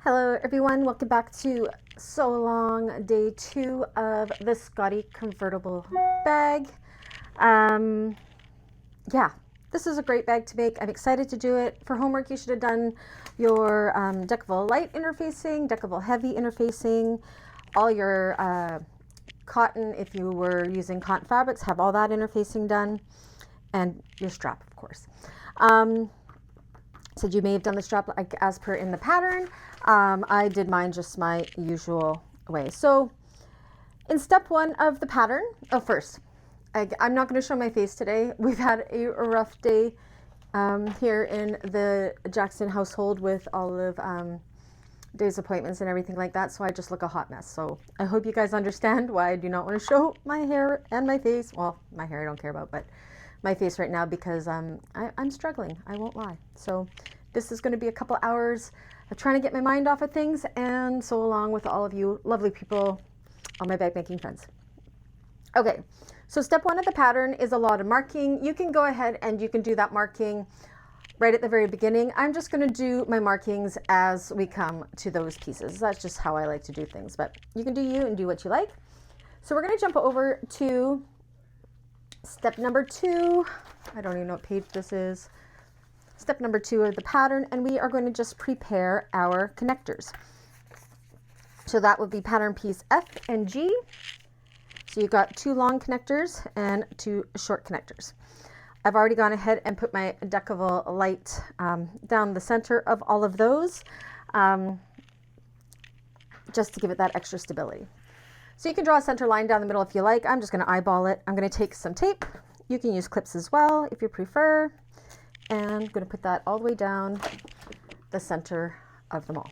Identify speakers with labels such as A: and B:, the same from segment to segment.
A: Hello everyone, welcome back to Sewalong day 2 of the Scottie Convertible bag. Yeah, this is a great bag to make. I'm excited to do it. For homework you should have done your Decovil Light interfacing, Decovil Heavy interfacing, all your cotton, if you were using cotton fabrics, have all that interfacing done, and your strap of course. So you may have done the strap like as per in the pattern. I did mine just my usual way. So in step 1 of the pattern, first, I'm not going to show my face today. We've had a rough day here in the Jackson household with all of days appointments and everything like that. So I just look a hot mess. So I hope you guys understand why I do not want to show my hair and my face. Well, my hair I don't care about, but my face right now because I'm struggling. I won't lie. So this is going to be a couple hours of trying to get my mind off of things and sew along with all of you lovely people, all my bag making friends. Okay, so step 1 of the pattern is a lot of marking. You can go ahead and you can do that marking right at the very beginning. I'm just going to do my markings as we come to those pieces. That's just how I like to do things, but you can do you and do what you like. So we're going to jump over to step number 2. I don't even know what page this is. Step number 2 of the pattern, and we are going to just prepare our connectors. So that would be pattern piece F and G. So you've got 2 long connectors and 2 short connectors. I've already gone ahead and put my Decovil Light down the center of all of those, just to give it that extra stability. So you can draw a center line down the middle if you like. I'm just going to eyeball it. I'm going to take some tape. You can use clips as well if you prefer. And I'm going to put that all the way down the center of them all.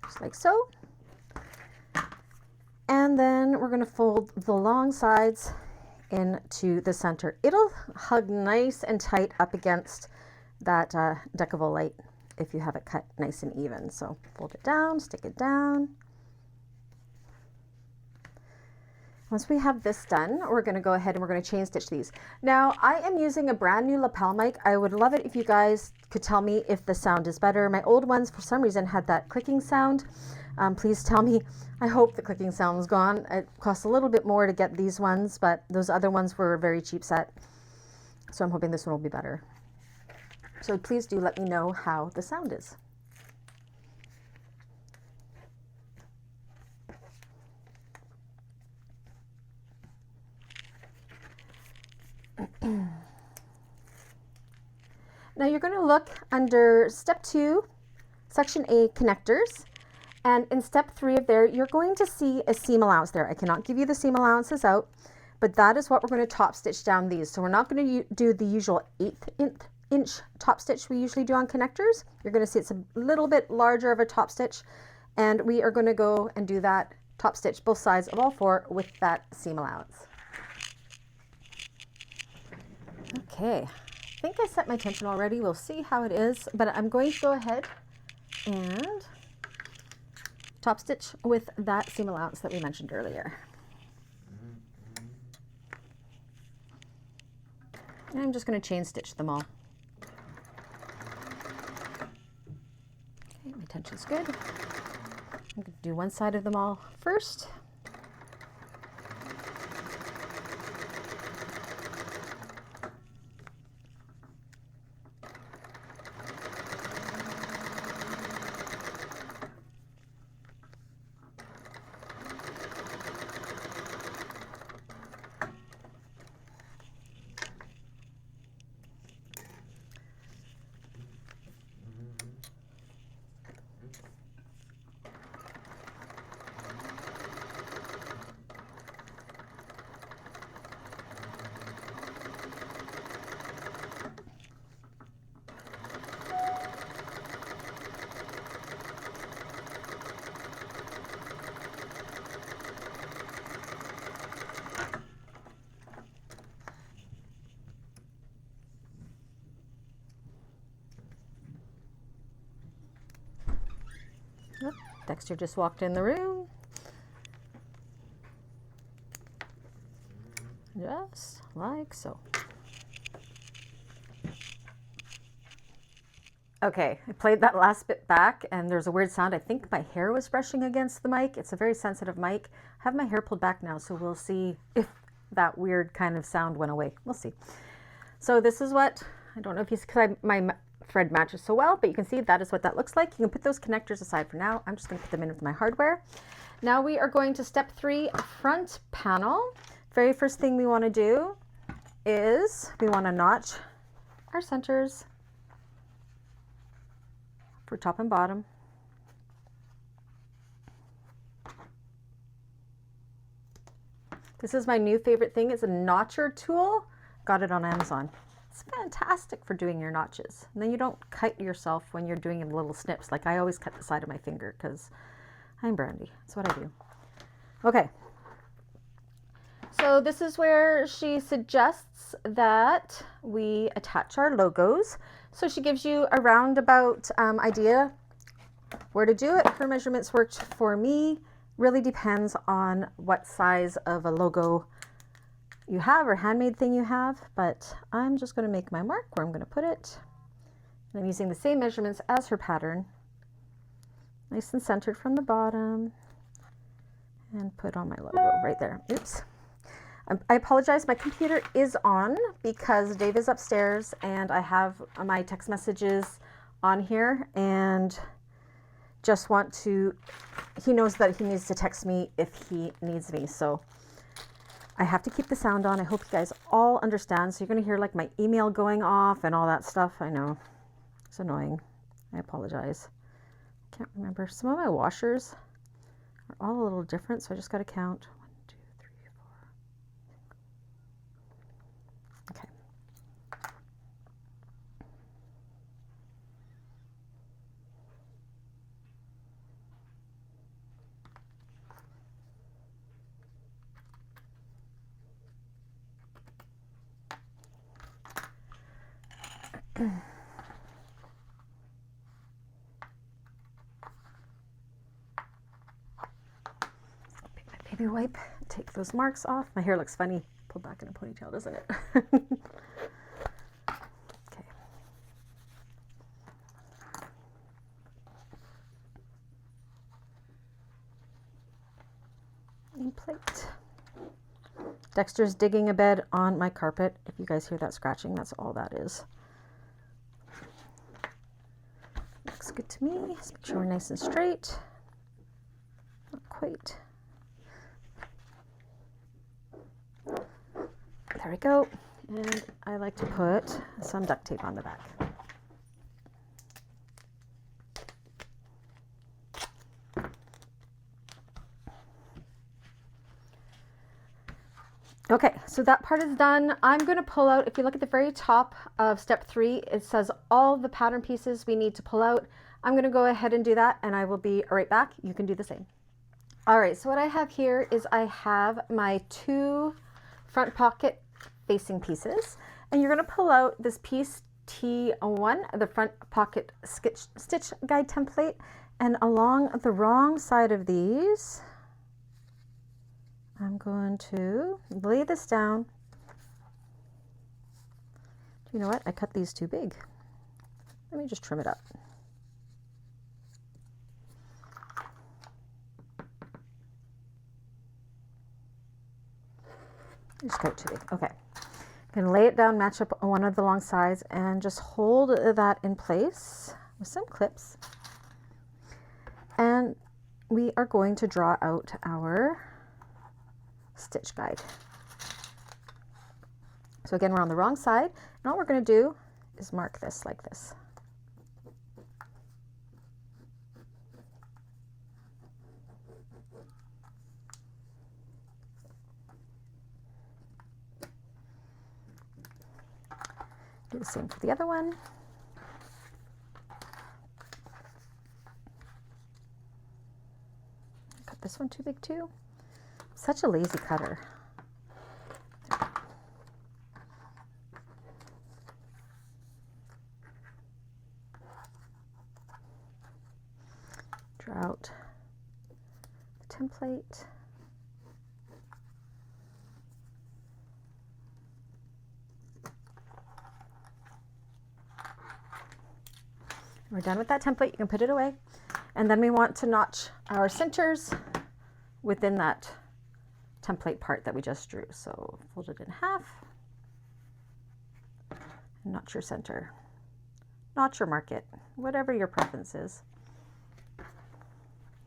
A: Just like so. And then we're going to fold the long sides into the center. It'll hug nice and tight up against that Decovil Light if you have it cut nice and even. So fold it down, stick it down. Once we have this done, we're going to go ahead and we're going to chain stitch these. Now I am using a brand new lapel mic. I would love it if you guys could tell me if the sound is better. My old ones for some reason had that clicking sound. Please tell me. I hope the clicking sound is gone. It costs a little bit more to get these ones, but those other ones were a very cheap set. So I'm hoping this one will be better. So please do let me know how the sound is. Now you're going to look under step 2, section A, connectors. And in step 3 of there, you're going to see a seam allowance there. I cannot give you the seam allowances out, but that is what we're going to top stitch down these. So we're not going to do the usual 1/8 inch top stitch we usually do on connectors. You're going to see it's a little bit larger of a top stitch, and we are going to go and do that top stitch both sides of all 4 with that seam allowance. Okay, I think I set my tension already. We'll see how it is, but I'm going to go ahead and top stitch with that seam allowance that we mentioned earlier. And I'm just going to chain stitch them all. Okay, my tension's good. I'm going to do one side of them all first. Dexter just walked in the room. Just like so. Okay, I played that last bit back and there's a weird sound. I think my hair was brushing against the mic. It's a very sensitive mic. I have my hair pulled back now, so we'll see if that weird kind of sound went away. We'll see. So this is what, I don't know if you see, because my thread matches so well, but you can see that is what that looks like. You can put those connectors aside for now. I'm just going to put them in with my hardware. Now we are going to step 3, front panel. Very first thing we want to do is we want to notch our centers for top and bottom. This is my new favorite thing. It's a notcher tool. Got it on Amazon. It's fantastic for doing your notches. And then you don't cut yourself when you're doing little snips. Like I always cut the side of my finger because I'm Brandy. That's what I do. Okay. So this is where she suggests that we attach our logos. So she gives you a roundabout idea where to do it. Her measurements worked for me. Really depends on what size of a logo you have or handmade thing you have, but I'm just going to make my mark where I'm going to put it. And I'm using the same measurements as her pattern. Nice and centered from the bottom. And put on my logo right there. Oops. I apologize, my computer is on because Dave is upstairs and I have my text messages on here and just want to, he knows that he needs to text me if he needs me. So I have to keep the sound on. I hope you guys all understand. So you're going to hear like my email going off and all that stuff. I know, it's annoying. I apologize. I can't remember. Some of my washers are all a little different, so I just got to count. 1, 2, 3, 4. Okay. Baby wipe, take those marks off. My hair looks funny, pulled back in a ponytail, doesn't it? Okay. Name plate. Dexter's digging a bed on my carpet. If you guys hear that scratching, that's all that is. Looks good to me. Let's make sure we're nice and straight. Not quite. There we go. And I like to put some duct tape on the back. Okay, so that part is done. I'm going to pull out, if you look at the very top of step 3, it says all the pattern pieces we need to pull out. I'm going to go ahead and do that and I will be right back. You can do the same. All right, so what I have here is I have my 2 front pocket facing pieces, and you're going to pull out this piece T1, the front pocket stitch guide template, and along the wrong side of these, I'm going to lay this down. You know what? I cut these too big. Let me just trim it up. Just cut it too big. Okay. I'm going to lay it down, match up one of the long sides, and just hold that in place with some clips. And we are going to draw out our stitch guide. So again, we're on the wrong side, and all we're going to do is mark this like this. Do the same for the other one. Cut this one too big too. Such a lazy cutter. Draw out template. We're done with that template. You can put it away. And then we want to notch our centers within that template part that we just drew. So fold it in half, and notch your center. Notch or mark it, whatever your preference is.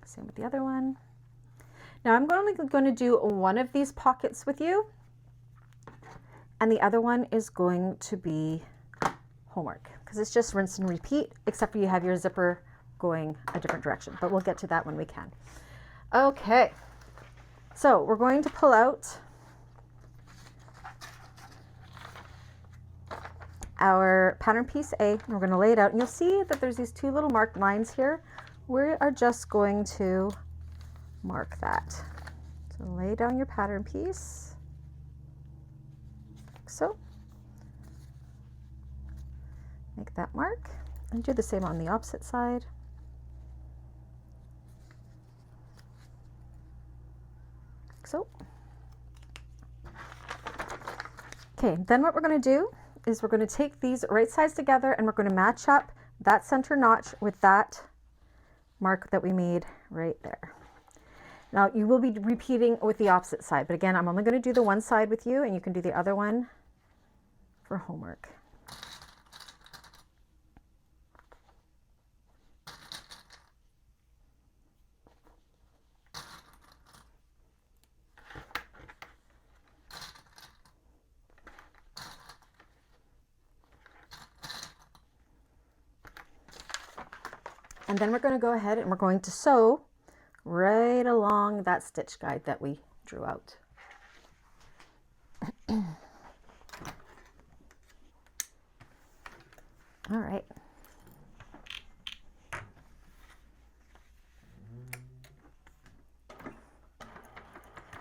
A: Same with the other one. Now I'm only going to do one of these pockets with you, and the other one is going to be homework, because it's just rinse and repeat, except for you have your zipper going a different direction, but we'll get to that when we can. Okay, so we're going to pull out our pattern piece A, and we're going to lay it out, and you'll see that there's these two little marked lines here. We are just going to mark that. So lay down your pattern piece, like so. Make that mark, and do the same on the opposite side. Like so. Okay, then what we're going to do is we're going to take these right sides together, and we're going to match up that center notch with that mark that we made right there. Now you will be repeating with the opposite side, but again, I'm only going to do the one side with you, and you can do the other one for homework. And then we're going to go ahead and we're going to sew right along that stitch guide that we drew out. All right.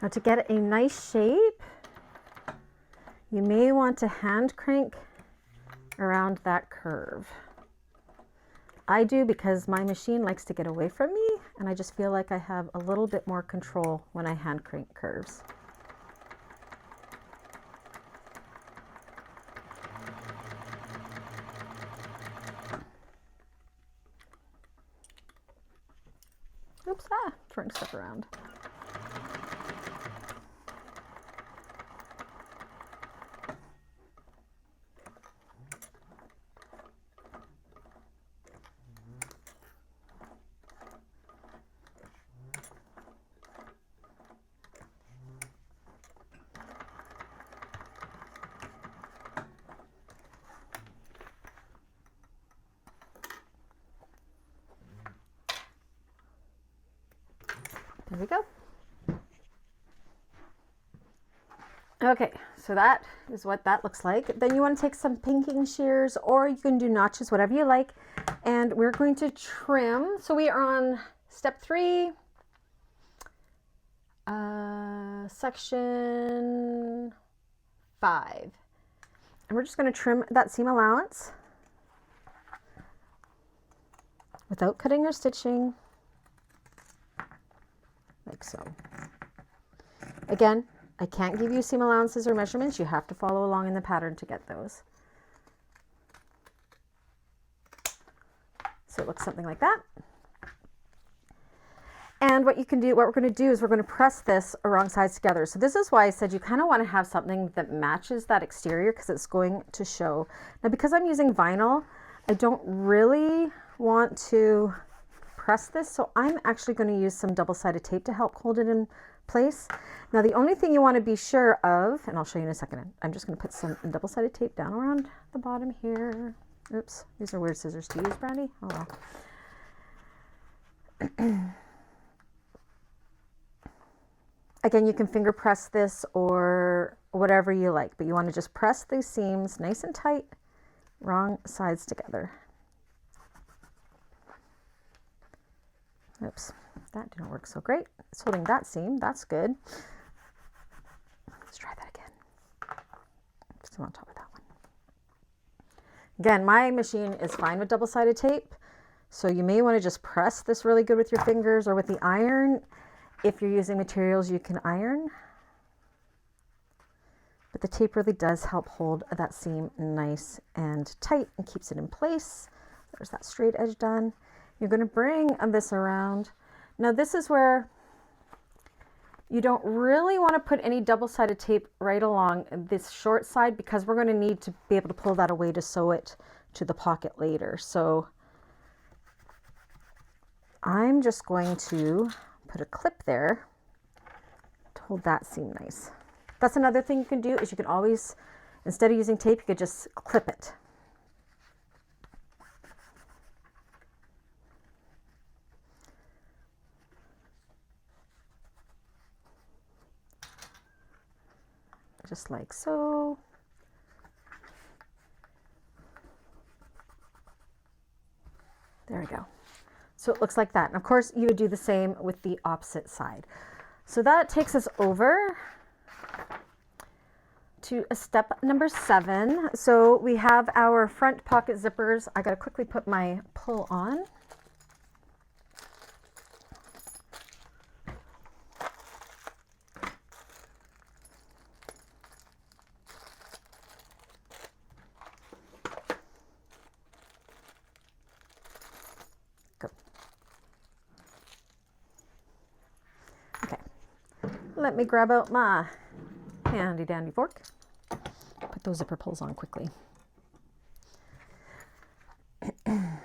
A: Now to get a nice shape, you may want to hand crank around that curve. I do, because my machine likes to get away from me, and I just feel like I have a little bit more control when I hand crank curves. Oops, throwing stuff around. There we go. Okay, so that is what that looks like. Then you want to take some pinking shears, or you can do notches, whatever you like. And we're going to trim. So we are on step 3, section 5. And we're just going to trim that seam allowance without cutting or stitching. Like so. Again, I can't give you seam allowances or measurements. You have to follow along in the pattern to get those. So it looks something like that. And what you can do, what we're going to do is we're going to press this wrong sides together. So this is why I said you kind of want to have something that matches that exterior, because it's going to show. Now, because I'm using vinyl, I don't really want to press this, so I'm actually going to use some double-sided tape to help hold it in place. Now the only thing you want to be sure of, and I'll show you in a second, I'm just going to put some double-sided tape down around the bottom here. Oops, these are weird scissors to use, Brandy. Oh well. Again, you can finger press this or whatever you like, but you want to just press these seams nice and tight, wrong sides together. Oops, that didn't work so great. It's holding that seam, that's good. Let's try that again. Still on top of that one. Again, my machine is fine with double-sided tape, so you may want to just press this really good with your fingers or with the iron, If you're using materials you can iron, but the tape really does help hold that seam nice and tight and keeps it in place. There's that straight edge done. You're going to bring this around. Now this is where you don't really want to put any double-sided tape right along this short side, because we're going to need to be able to pull that away to sew it to the pocket later. So I'm just going to put a clip there to hold that seam nice. That's another thing you can do, is you can always, instead of using tape, you could just clip it. Just like so. There we go. So it looks like that. And of course you would do the same with the opposite side. So that takes us over to step number 7. So we have our front pocket zippers. I got to quickly put my pull on. Let me grab out my handy dandy fork. Put those zipper pulls on quickly. Oh,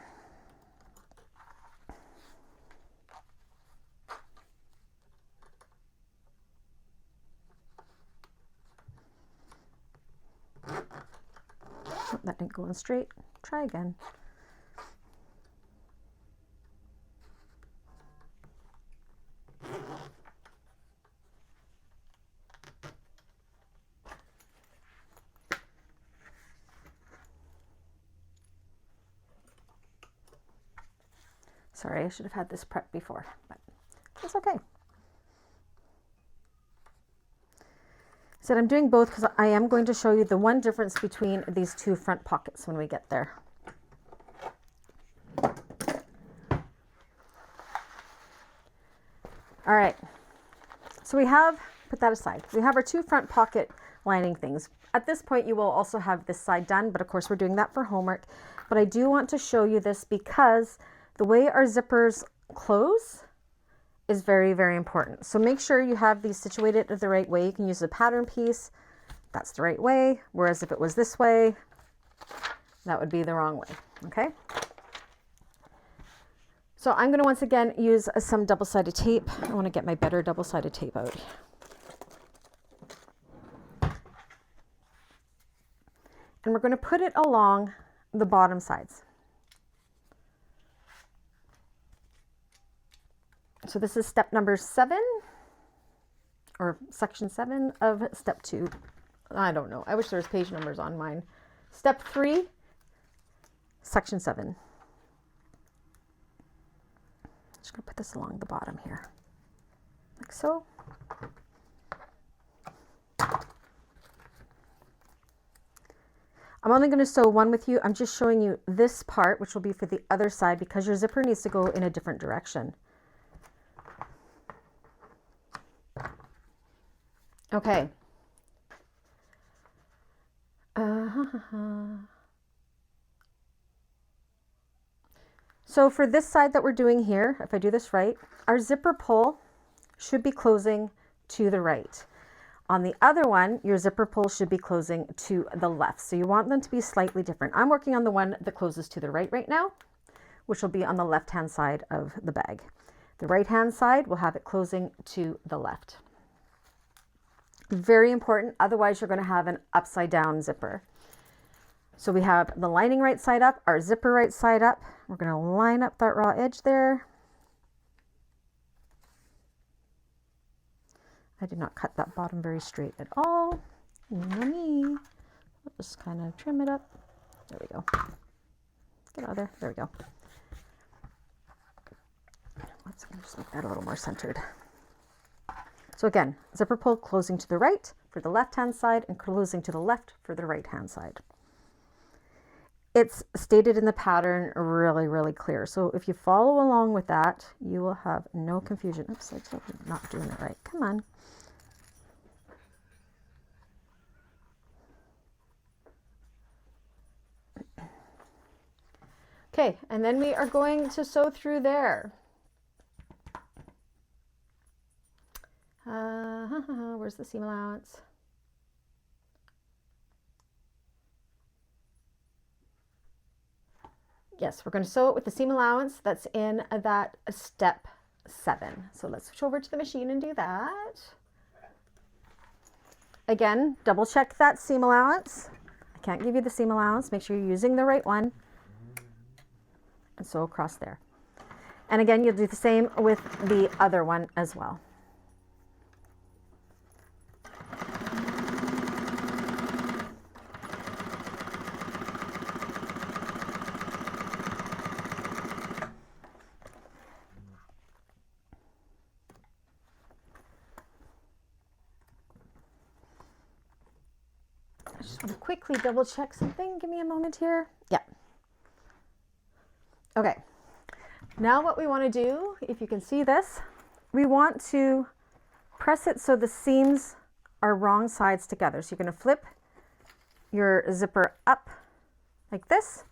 A: that didn't go in straight. Try again. Sorry, I should have had this prepped before, but it's okay. So I'm doing both because I am going to show you the one difference between these two front pockets when we get there. All right, so we have, put that aside. We have our two front pocket lining things. At this point, you will also have this side done, but of course we're doing that for homework. But I do want to show you this because the way our zippers close is very, very important. So make sure you have these situated the right way. You can use a pattern piece. That's the right way. Whereas if it was this way, that would be the wrong way. Okay. So I'm going to once again use some double-sided tape. I want to get my better double-sided tape out. And we're going to put it along the bottom sides. So this is step number 7, or section 7 of step 2. I don't know. I wish there was page numbers on mine. Step 3, section 7. Just going to put this along the bottom here, like so. I'm only going to sew one with you. I'm just showing you this part, which will be for the other side, because your zipper needs to go in a different direction. Okay. So for this side that we're doing here, if I do this right, our zipper pull should be closing to the right. On the other one, your zipper pull should be closing to the left. So you want them to be slightly different. I'm working on the one that closes to the right now, which will be on the left-hand side of the bag. The right-hand side will have it closing to the left. Very important, otherwise you're going to have an upside down zipper. So we have the lining right side up, our zipper right side up. We're going to line up that raw edge there. I did not cut that bottom very straight at all. Me. I'll just kind of trim it up. There we go. Get out of there. There we go. Let's just make that a little more centered. So again, zipper pull closing to the right for the left-hand side and closing to the left for the right-hand side. it's stated in the pattern really, really clear. So if you follow along with that, you will have no confusion. Oops, I'm not doing it right. Come on. Okay, and then we are going to sew through there. Where's the seam allowance? Yes, we're going to sew it with the seam allowance that's in that step 7. So let's switch over to the machine and do that. Again, double check that seam allowance. I can't give you the seam allowance. Make sure you're using the right one. And sew across there. And again, you'll do the same with the other one as well. I just want to quickly double check something. Give me a moment here. Yeah. Okay. Now what we want to do, if you can see this, we want to press it so the seams are wrong sides together. So you're going to flip your zipper up like this,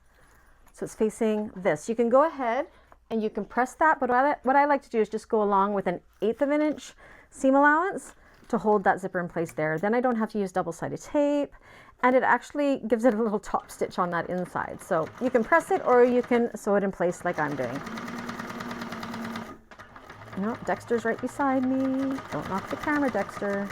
A: so it's facing this. You can go ahead and you can press that, but what I like to do is just go along with 1/8 of an inch seam allowance to hold that zipper in place there. Then I don't have to use double-sided tape, and it actually gives it a little top stitch on that inside. So you can press it or you can sew it in place like I'm doing. No, Dexter's right beside me. Don't knock the camera, Dexter.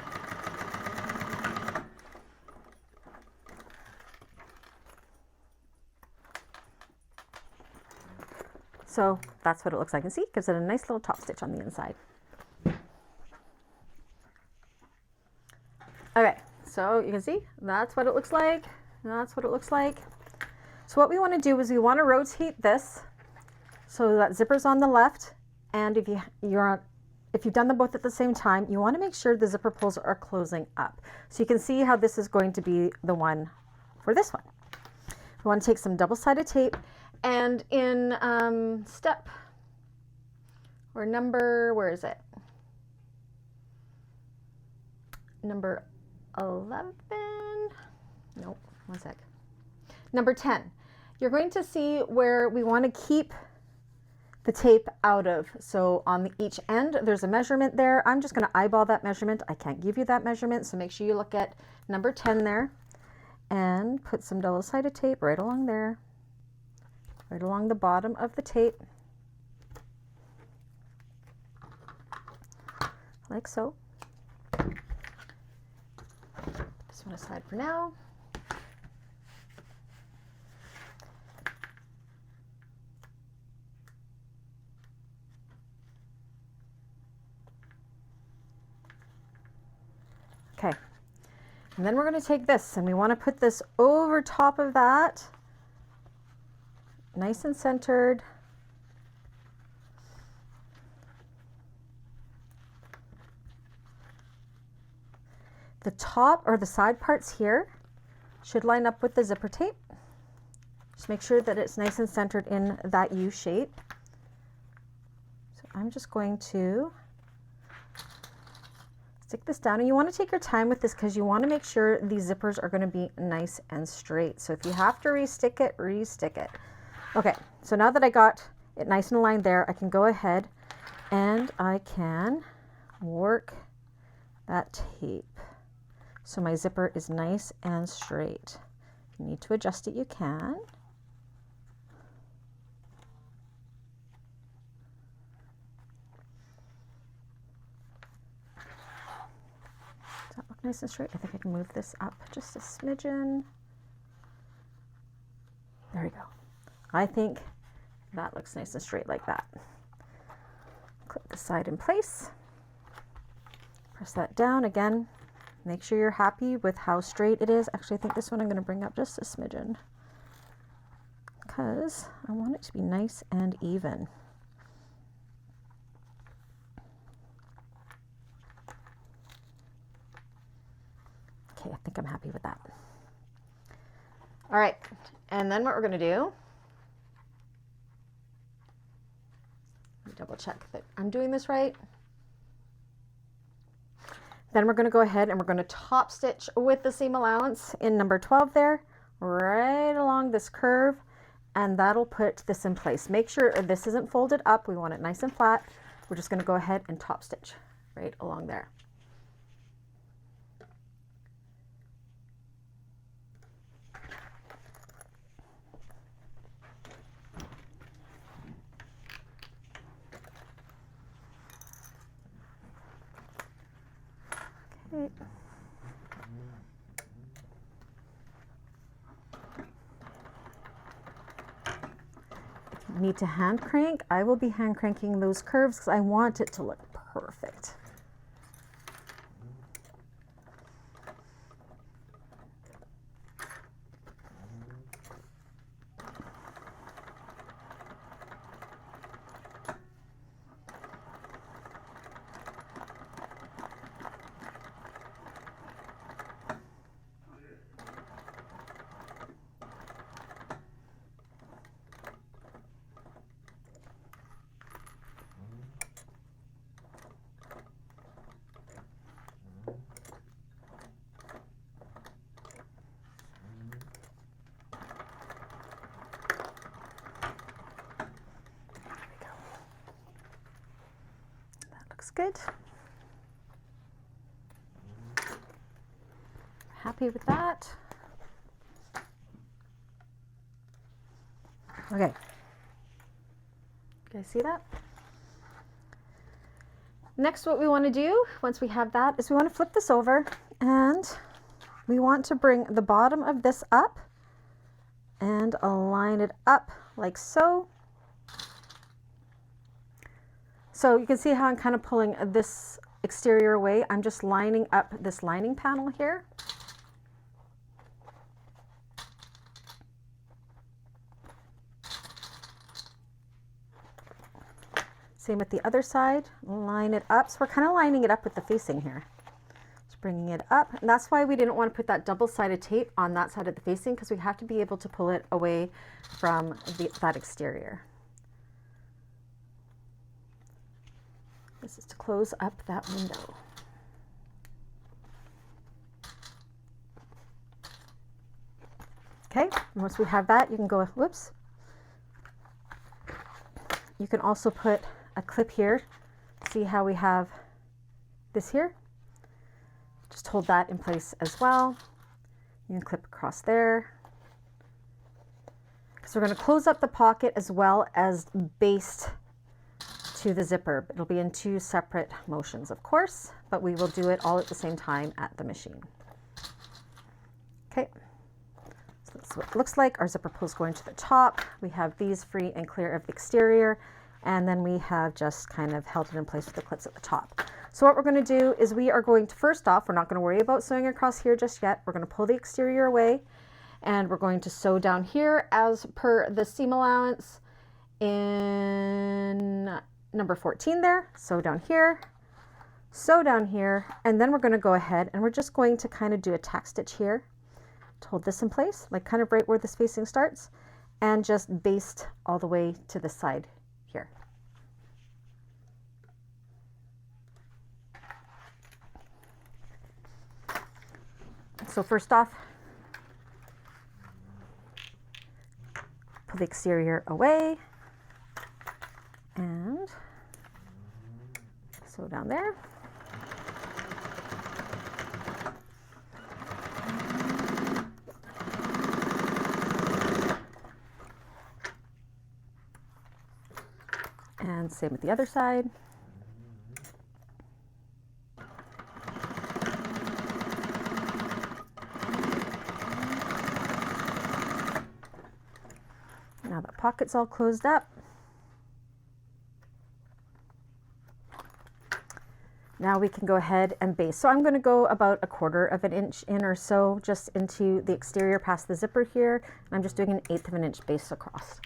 A: So that's what it looks like. And see, it gives it a nice little top stitch on the inside. Okay, so you can see that's what it looks like. That's what it looks like. So what we want to do is we want to rotate this so that zipper's on the left. And if you've done them both at the same time, you want to make sure the zipper pulls are closing up. So you can see how this is going to be the one for this one. We want to take some double-sided tape, and in step or number, where is it? Number 11, nope, one sec. Number 10, you're going to see where we want to keep the tape out of. So on each end, there's a measurement there. I'm just going to eyeball that measurement. I can't give you that measurement, so make sure you look at number 10 there and put some double-sided tape right along there, right along the bottom of the tape, like so. This one aside for now. Okay, and then we're going to take this and we want to put this over top of that, nice and centered. The top or the side parts here should line up with the zipper tape. Just make sure that it's nice and centered in that U shape. So I'm just going to stick this down, and you want to take your time with this because you want to make sure these zippers are going to be nice and straight. So if you have to re-stick it, re-stick it. Okay, so now that I got it nice and aligned there, I can go ahead and I can work that tape so my zipper is nice and straight. If you need to adjust it, you can. Does that look nice and straight? I think I can move this up just a smidgen. There we go. I think that looks nice and straight like that. Clip the side in place. Press that down again. Make sure you're happy with how straight it is. Actually, I think this one I'm going to bring up just a smidgen because I want it to be nice and even. Okay, I think I'm happy with that. All right, And then what we're going to do, let me double check that I'm doing this right. Then we're going to go ahead and we're going to top stitch with the seam allowance in number 12 there, right along this curve, and that'll put this in place. Make sure this isn't folded up. We want it nice and flat. We're just going to go ahead and top stitch right along there. Okay. Need to hand crank. I will be hand cranking those curves because I want it to look perfect. Good. Happy with that. Okay. You guys see that? Next, what we want to do once we have that is we want to flip this over and we want to bring the bottom of this up and align it up like so. So you can see how I'm kind of pulling this exterior away. I'm just lining up this lining panel here. Same with the other side, line it up. So we're kind of lining it up with the facing here. Just bringing it up. And that's why we didn't want to put that double-sided tape on that side of the facing, because we have to be able to pull it away from that exterior. This is to close up that window. Okay, and once we have that, you can go, whoops. You can also put a clip here. See how we have this here? Just hold that in place as well. You can clip across there. Because we're going to close up the pocket as well as baste to the zipper. It'll be in two separate motions, of course, but we will do it all at the same time at the machine. Okay, so that's what it looks like. Our zipper pull is going to the top. We have these free and clear of the exterior, and then we have just kind of held it in place with the clips at the top. So what we're going to do is we are going to, first off, we're not going to worry about sewing across here just yet. We're going to pull the exterior away, and we're going to sew down here as per the seam allowance in number 14 there. Sew down here, and then we're going to go ahead and we're just going to kind of do a tack stitch here to hold this in place, like kind of right where this facing starts, and just baste all the way to the side here. So first off, pull the exterior away and sew down there. And same with the other side. Now the pocket's all closed up. Now we can go ahead and baste. So I'm going to go about 1/4 of an inch in or so just into the exterior past the zipper here. And I'm just doing 1/8 of an inch baste across.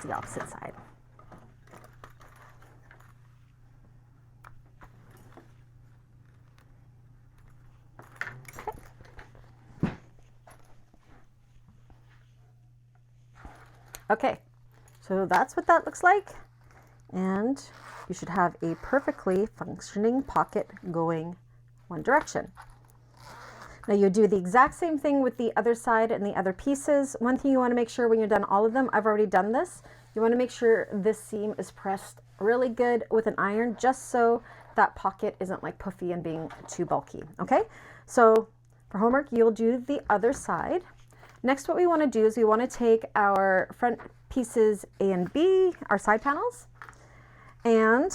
A: the opposite side. Okay, so that's what that looks like, and you should have a perfectly functioning pocket going one direction. Now you do the exact same thing with the other side and the other pieces. One thing you want to make sure when you're done all of them, I've already done this, you want to make sure this seam is pressed really good with an iron, just so that pocket isn't like puffy and being too bulky. Okay, so for homework, you'll do the other side. Next, what we want to do is we want to take our front pieces A and B, our side panels, and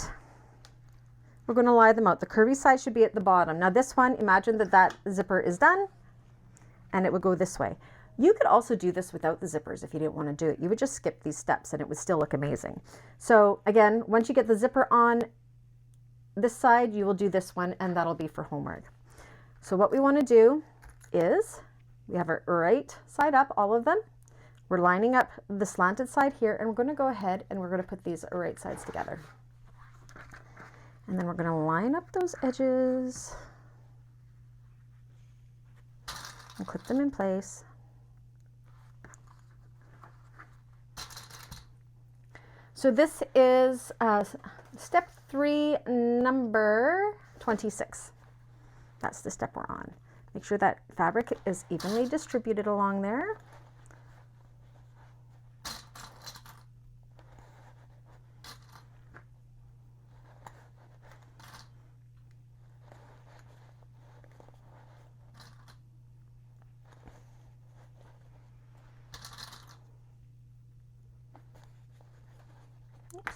A: we're going to lie them out. The curvy side should be at the bottom. Now this one, imagine that that zipper is done and it would go this way. You could also do this without the zippers if you didn't want to do it. You would just skip these steps and it would still look amazing. So again, once you get the zipper on this side, you will do this one, and that'll be for homework. So what we want to do is we have our right side up, all of them. We're lining up the slanted side here, and we're going to go ahead and we're going to put these right sides together. And then we're going to line up those edges and clip them in place. So this is step 3, number 26. That's the step we're on. Make sure that fabric is evenly distributed along there. Oops.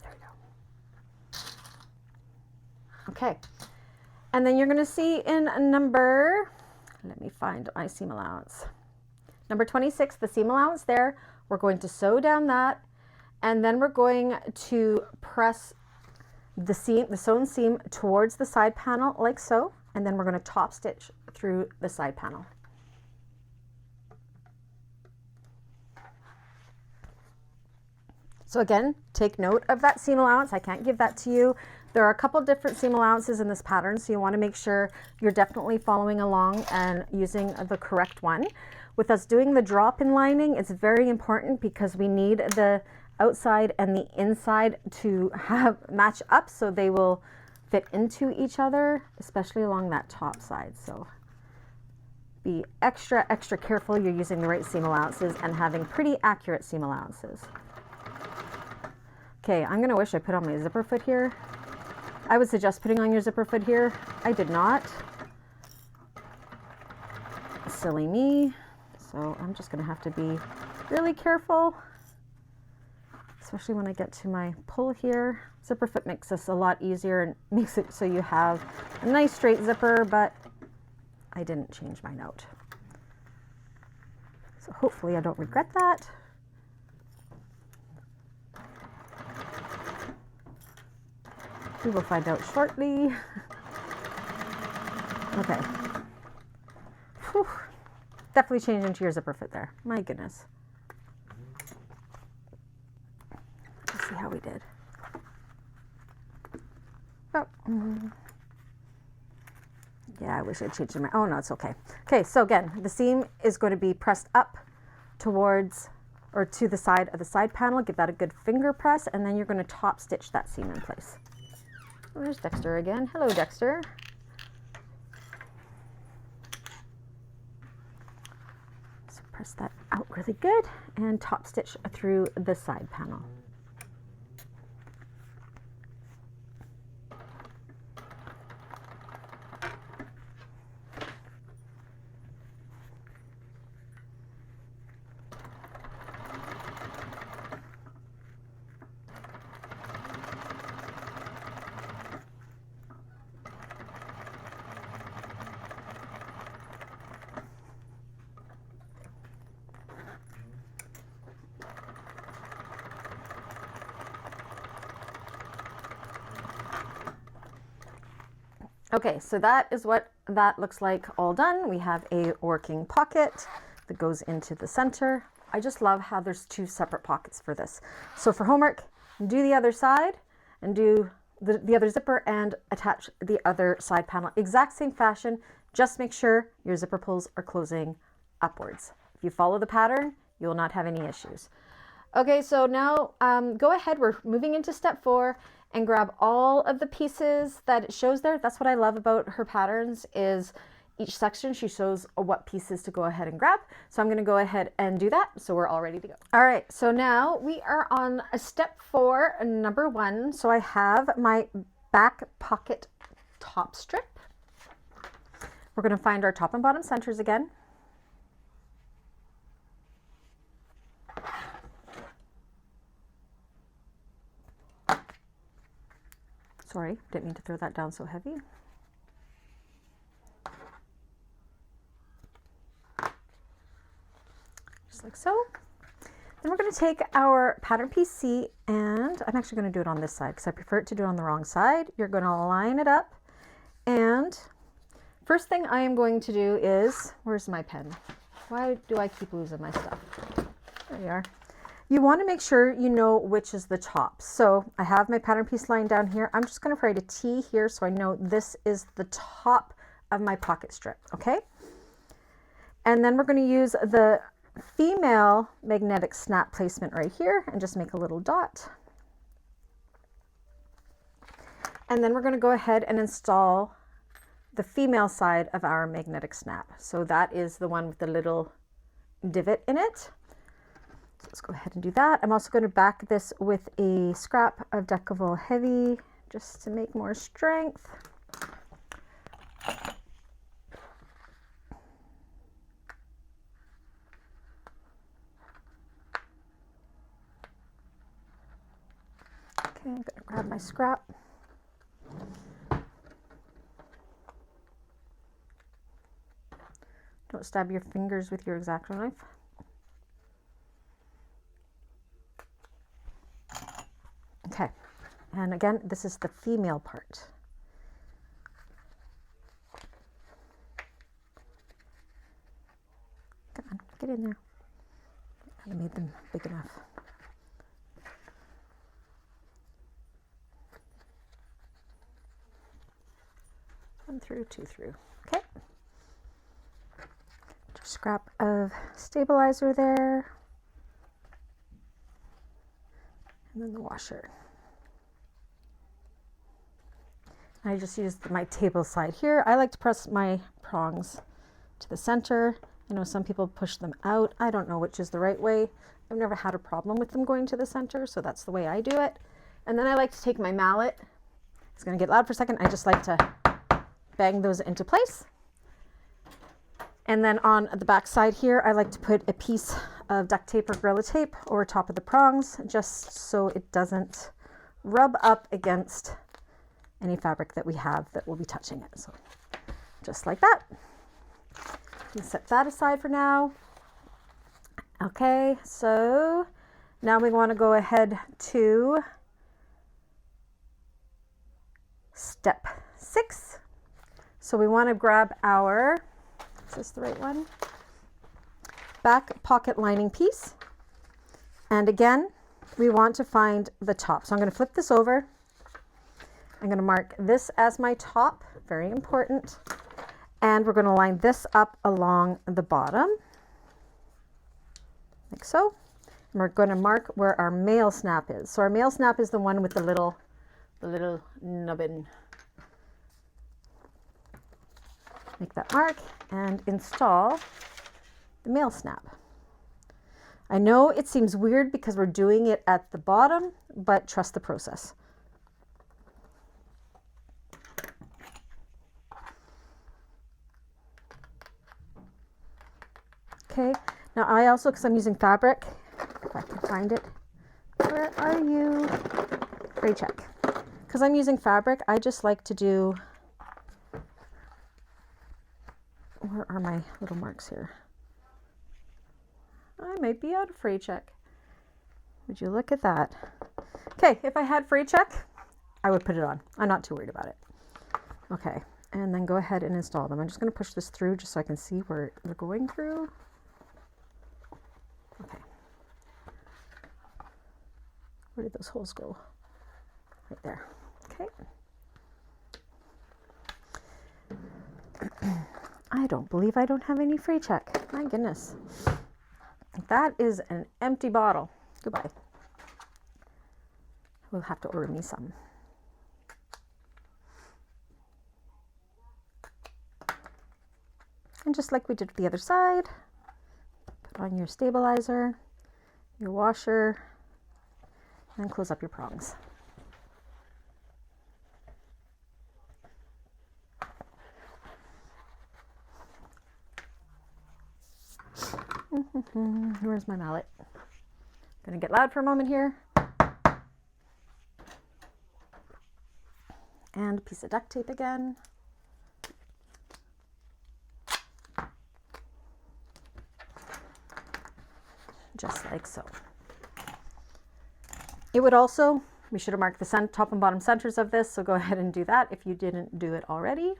A: There we go. Okay, and then you're going to see in number, let me find my seam allowance. Number 26, the seam allowance there, we're going to sew down that, and then we're going to press the seam, the sewn seam towards the side panel like so, and then we're going to top stitch through the side panel. So again, take note of that seam allowance. I can't give that to you. There are a couple different seam allowances in this pattern, so you want to make sure you're definitely following along and using the correct one. With us doing the drop-in lining, it's very important because we need the outside and the inside to match up so they will fit into each other, especially along that top side. So be extra careful you're using the right seam allowances and having pretty accurate seam allowances. Okay, I'm gonna wish I put on my zipper foot here. I would suggest putting on your zipper foot here. I did not. Silly me. So I'm just gonna have to be really careful, especially when I get to my pull here. Zipper foot makes this a lot easier and makes it so you have a nice straight zipper, but I didn't change my note. So hopefully I don't regret that. We will find out shortly. Okay. Whew. Definitely change into your zipper fit there. My goodness. Let's see how we did. Oh. Yeah, I wish I'd changed my, oh no, it's okay. Okay, so again, the seam is going to be pressed up towards or to the side of the side panel. Give that a good finger press, and then you're going to top stitch that seam in place. There's Dexter again. Hello, Dexter. So press that out really good and top stitch through the side panel. Okay, so that is what that looks like all done. We have a working pocket that goes into the center. I just love how there's two separate pockets for this. So for homework, do the other side and do the other zipper and attach the other side panel. Exact same fashion, just make sure your zipper pulls are closing upwards. If you follow the pattern, you will not have any issues. Okay, so now go ahead, we're moving into step 4 and grab all of the pieces that it shows there. That's what I love about her patterns is each section she shows what pieces to go ahead and grab. So I'm going to go ahead and do that. So we're all ready to go. All right, so now we are on step 4, number 1. So I have my back pocket top strip. We're going to find our top and bottom centers again. Sorry, didn't mean to throw that down so heavy. Just like so. Then we're going to take our pattern piece C, and I'm actually going to do it on this side because I prefer it to do it on the wrong side. You're going to line it up, and first thing I am going to do is, where's my pen? Why do I keep losing my stuff? There you are. You want to make sure you know which is the top. So I have my pattern piece line down here. I'm just going to write a T here so I know this is the top of my pocket strip, okay? And then we're going to use the female magnetic snap placement right here and just make a little dot. And then we're going to go ahead and install the female side of our magnetic snap. So that is the one with the little divot in it. So let's go ahead and do that. I'm also going to back this with a scrap of Decovil Heavy just to make more strength. Okay, I'm going to grab my scrap. Don't stab your fingers with your X-Acto knife. Okay, and again, this is the female part. Come on, get in there. I made them big enough. One through, two through. Okay. Just scrap of stabilizer there. And then the washer. I just used my table side here. I like to press my prongs to the center. I know some people push them out. I don't know which is the right way. I've never had a problem with them going to the center, so that's the way I do it. And then I like to take my mallet. It's going to get loud for a second. I just like to bang those into place. And then on the back side here, I like to put a piece of duct tape or Gorilla Tape over top of the prongs, just so it doesn't rub up against any fabric that we have that will be touching it. So just like that. You set that aside for now. Okay, so now we want to go ahead to step 6. So we want to grab our, is this the right one? Back pocket lining piece. And again, we want to find the top. So I'm going to flip this over. I'm going to mark this as my top, very important. And we're going to line this up along the bottom, like so. And we're going to mark where our male snap is. So our male snap is the one with the little nubbin. Make that mark and install the male snap. I know it seems weird because we're doing it at the bottom, but trust the process. Okay, now I also, because I'm using fabric, if I can find it, where are you? Fray check. Because I'm using fabric, I just like to do, where are my little marks here? I might be out of fray check. Would you look at that? Okay, if I had fray check, I would put it on. I'm not too worried about it. Okay, and then go ahead and install them. I'm just going to push this through just so I can see where they're going through. Okay. Where did those holes go? Right there. Okay. I don't believe I don't have any free check. My goodness. That is an empty bottle. Goodbye. We'll have to order me some. And just like we did with the other side, put on your stabilizer, your washer, and close up your prongs. Where's my mallet? Gonna get loud for a moment here. And a piece of duct tape again. Just like so. It would also, we should have marked the top and bottom centers of this, so go ahead and do that if you didn't do it already.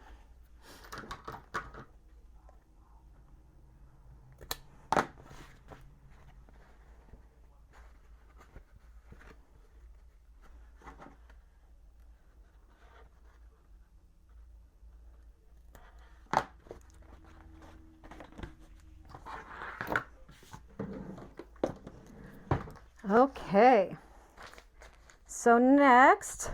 A: Okay, so next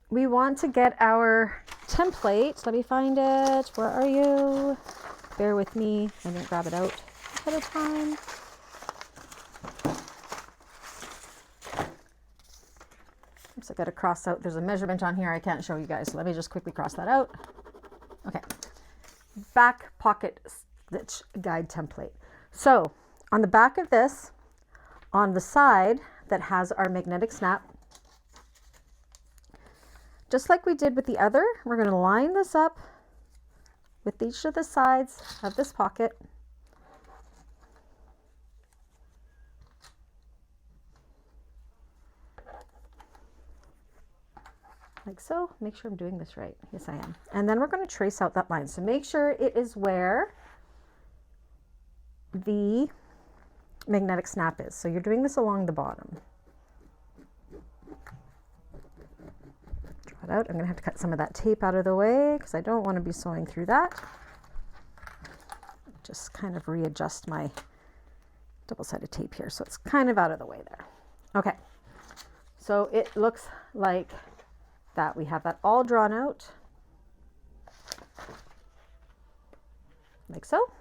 A: we want to get our template. Let me find it. Where are you? Bear with me. I didn't grab it out ahead of time. Oops, I got to cross out. There's a measurement on here I can't show you guys. So let me just quickly cross that out. Okay, back pocket stitch guide template. So on the back of this, on the side that has our magnetic snap, just like we did with the other, we're going to line this up with each of the sides of this pocket. Like so. Make sure I'm doing this right. Yes, I am. And then we're going to trace out that line. So make sure it is where the magnetic snap is. So you're doing this along the bottom. Draw it out. I'm going to have to cut some of that tape out of the way because I don't want to be sewing through that. Just kind of readjust my double-sided tape here so it's kind of out of the way there. Okay, so it looks like that. We have that all drawn out like so.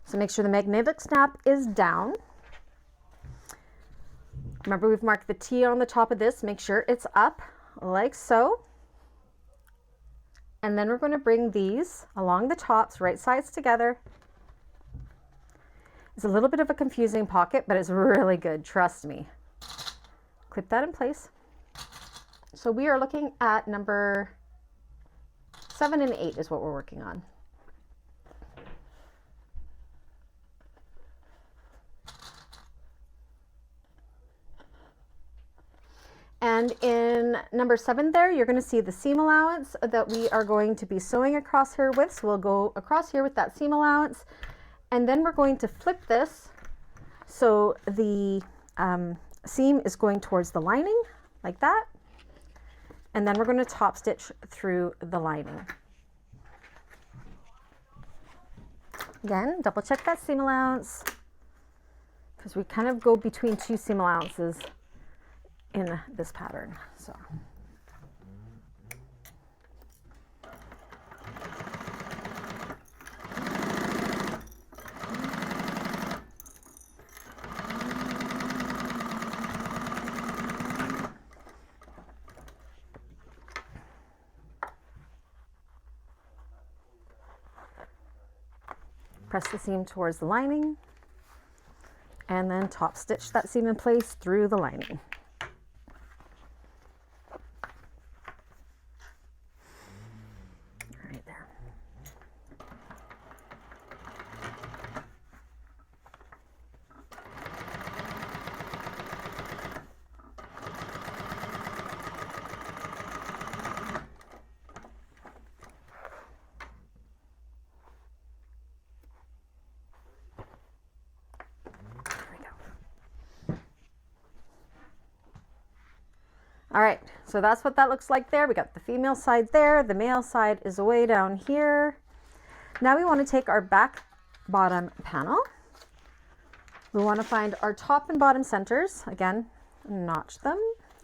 A: So make sure the magnetic snap is down. Remember, we've marked the T on the top of this. Make sure it's up like so. And then we're going to bring these along the tops, right sides together. It's a little bit of a confusing pocket, but it's really good, trust me. Clip that in place. So we are looking at number 7 and 8 is what we're working on. And in number 7 there, you're going to see the seam allowance that we are going to be sewing across here with. So we'll go across here with that seam allowance. And then we're going to flip this so the seam is going towards the lining, like that. And then we're going to top stitch through the lining. Again, double check that seam allowance because we kind of go between 2 seam allowances in this pattern. So press the seam towards the lining and then top stitch that seam in place through the lining. Right there. All right, so that's what that looks like there. We got the female side there. The male side is way down here. Now we want to take our back bottom panel. We want to find our top and bottom centers. Again, notch them.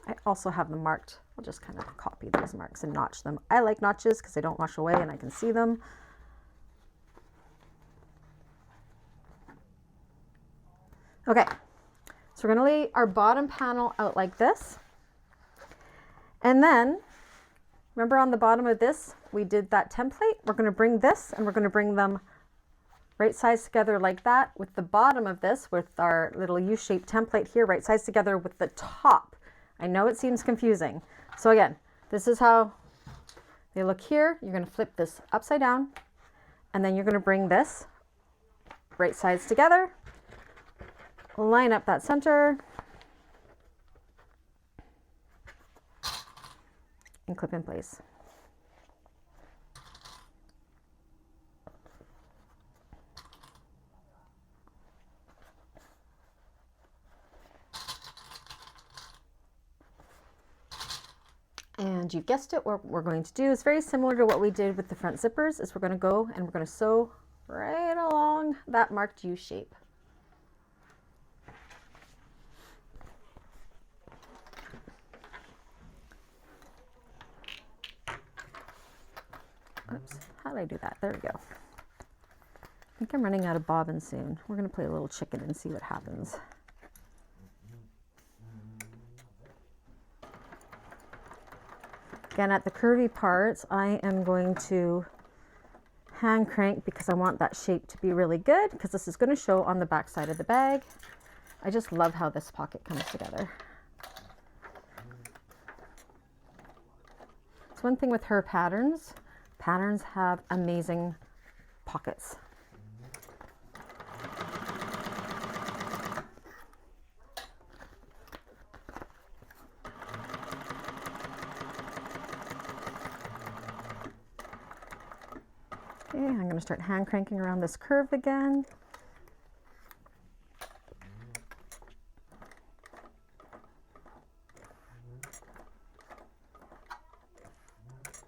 A: I also have them marked. I'll just kind of copy those marks and notch them. I like notches because they don't wash away and I can see them. Okay, so we're going to lay our bottom panel out like this. And then, remember on the bottom of this, we did that template. We're going to bring this and we're going to bring them right sides together like that with the bottom of this, with our little U-shaped template here, right sides together with the top. I know it seems confusing. So again, this is how they look here. You're going to flip this upside down and then you're going to bring this right sides together, line up that center, and clip in place. And you've guessed it, what we're going to do is very similar to what we did with the front zippers, is we're going to go and we're going to sew right along that marked U shape. Oops, how did I do that? There we go. I think I'm running out of bobbins soon. We're going to play a little chicken and see what happens. Again, at the curvy parts, I am going to hand crank because I want that shape to be really good, because this is going to show on the back side of the bag. I just love how this pocket comes together. It's one thing with her patterns. Patterns have amazing pockets. Okay, I'm going to start hand cranking around this curve again.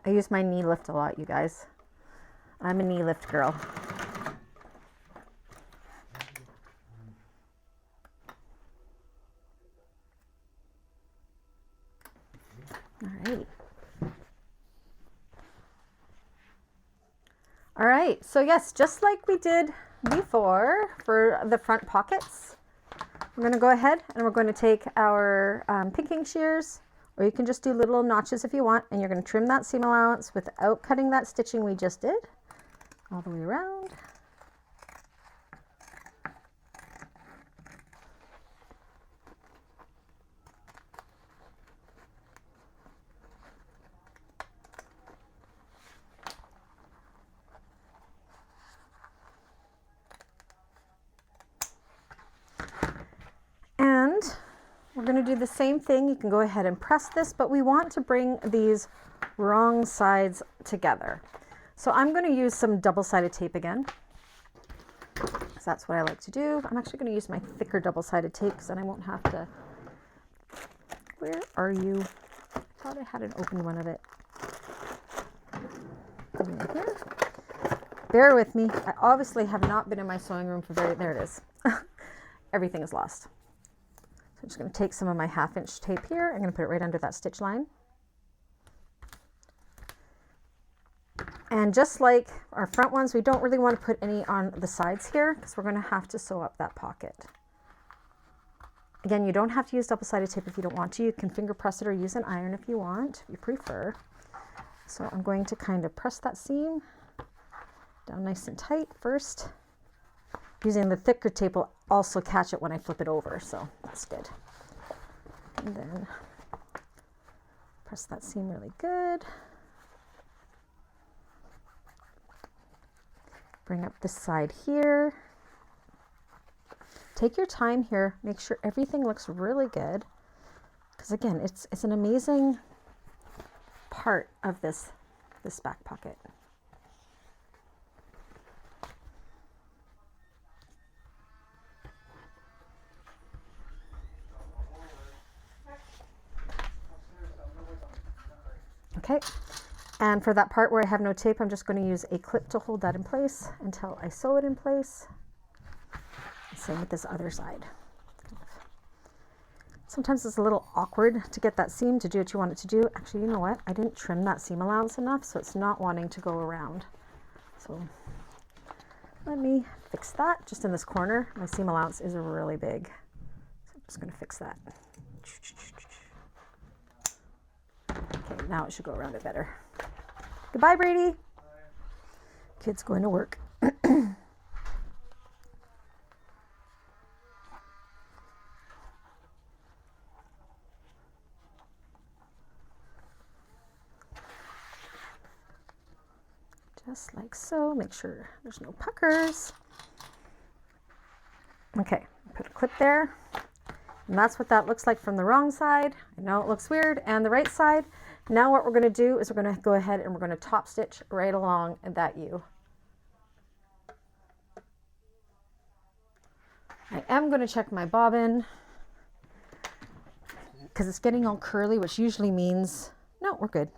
A: I use my knee lift a lot, you guys. I'm a knee lift girl. Alrighty. All right, so yes, just like we did before for the front pockets, we're going to go ahead and we're going to take our pinking shears, or you can just do little notches if you want, and you're going to trim that seam allowance without cutting that stitching we just did all the way around. And we're going to do the same thing. You can go ahead and press this, but we want to bring these wrong sides together. So I'm going to use some double-sided tape again, because that's what I like to do. I'm actually going to use my thicker double-sided tape, because then I won't have to... Where are you? I thought I had an open one of it. Here. Bear with me. I obviously have not been in my sewing room for very... There it is. Everything is lost. So I'm just going to take some of my 1/2-inch tape here. I'm going to put it right under that stitch line. And just like our front ones, we don't really want to put any on the sides here, because we're going to have to sew up that pocket. Again, you don't have to use double-sided tape if you don't want to. You can finger press it or use an iron if you want, if you prefer. So I'm going to kind of press that seam down nice and tight first. Using the thicker tape will also catch it when I flip it over, so that's good. And then press that seam really good. Bring up this side here. Take your time here. Make sure everything looks really good, because again, it's an amazing part of this back pocket. Okay, and for that part where I have no tape, I'm just going to use a clip to hold that in place until I sew it in place. Same with this other side. Sometimes it's a little awkward to get that seam to do what you want it to do. Actually, you know what? I didn't trim that seam allowance enough, so it's not wanting to go around. So let me fix that just in this corner. My seam allowance is really big. So I'm just going to fix that. Okay, now it should go around it better. Goodbye, Brady. Kid's going to work. Just like so. Make sure there's no puckers. Okay, put a clip there. And that's what that looks like from the wrong side. I know it looks weird. And the right side. Now what we're going to do is we're going to go ahead and we're going to top stitch right along that U. I am going to check my bobbin because it's getting all curly, which usually means, no, we're good.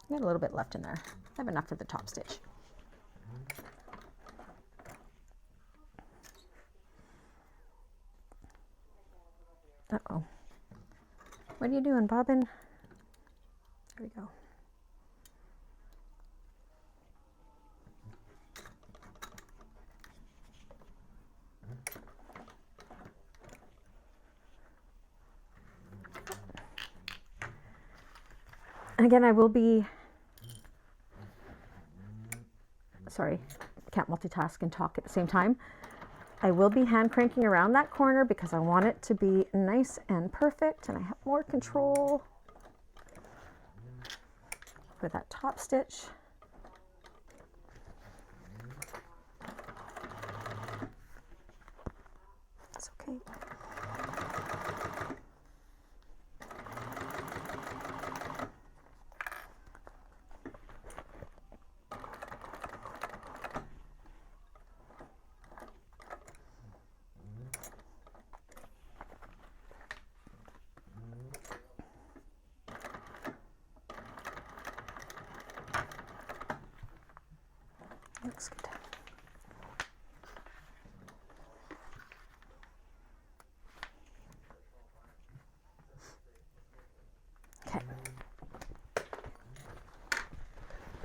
A: Got a little bit left in there. I have enough for the top stitch. Uh-oh. What are you doing, bobbin? There we go. And again, I will be, sorry, can't multitask and talk at the same time. I will be hand cranking around that corner because I want it to be nice and perfect, and I have more control with that top stitch. It's okay. Looks good. Okay.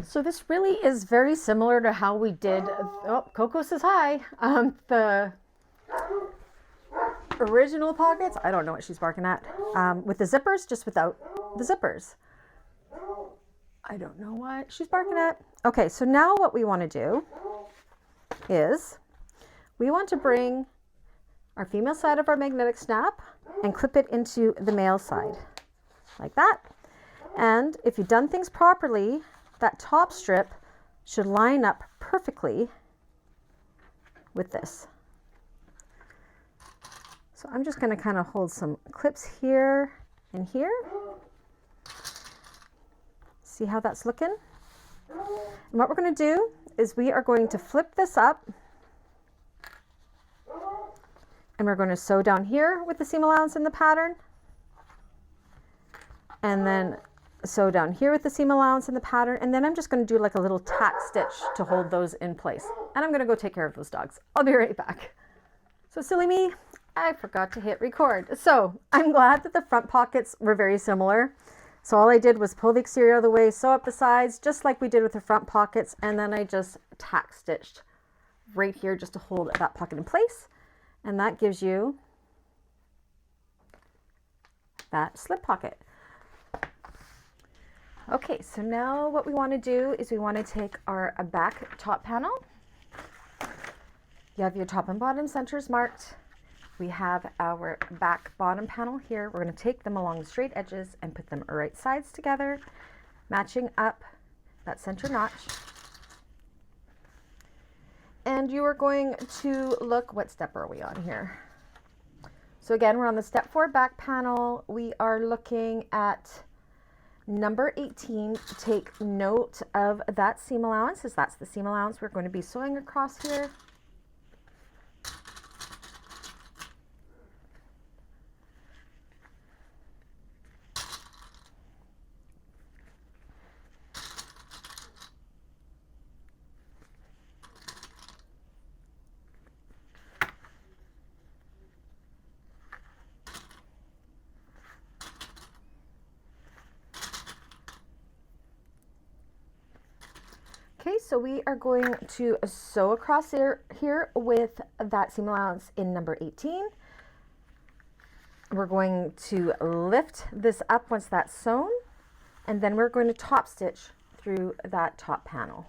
A: So this really is very similar to how we did, oh, Coco says hi, the original pockets. I don't know what she's barking at. With the zippers, just without the zippers. I don't know what she's barking at. Okay, so now what we want to do is we want to bring our female side of our magnetic snap and clip it into the male side like that. And if you've done things properly, that top strip should line up perfectly with this. So I'm just going to kind of hold some clips here and here. See how that's looking? And what we're going to do is we are going to flip this up and we're going to sew down here with the seam allowance in the pattern, and then sew down here with the seam allowance in the pattern, and then I'm just going to do like a little tack stitch to hold those in place. And I'm going to go take care of those dogs. I'll be right back. So silly me, I forgot to hit record. So I'm glad that the front pockets were very similar. So all I did was pull the exterior out of the way, sew up the sides, just like we did with the front pockets, and then I just tack stitched right here just to hold that pocket in place. And that gives you that slip pocket. Okay, so now what we want to do is we want to take our back top panel. You have your top and bottom centers marked. We have our back bottom panel here. We're going to take them along the straight edges and put them right sides together, matching up that center notch. And you are going to look, what step are we on here? So again, we're on the step 4 back panel. We are looking at number 18. Take note of that seam allowance, as that's the seam allowance we're going to be sewing across here. Okay, so we are going to sew across here with that seam allowance in number 18. We're going to lift this up once that's sewn, and then we're going to top stitch through that top panel.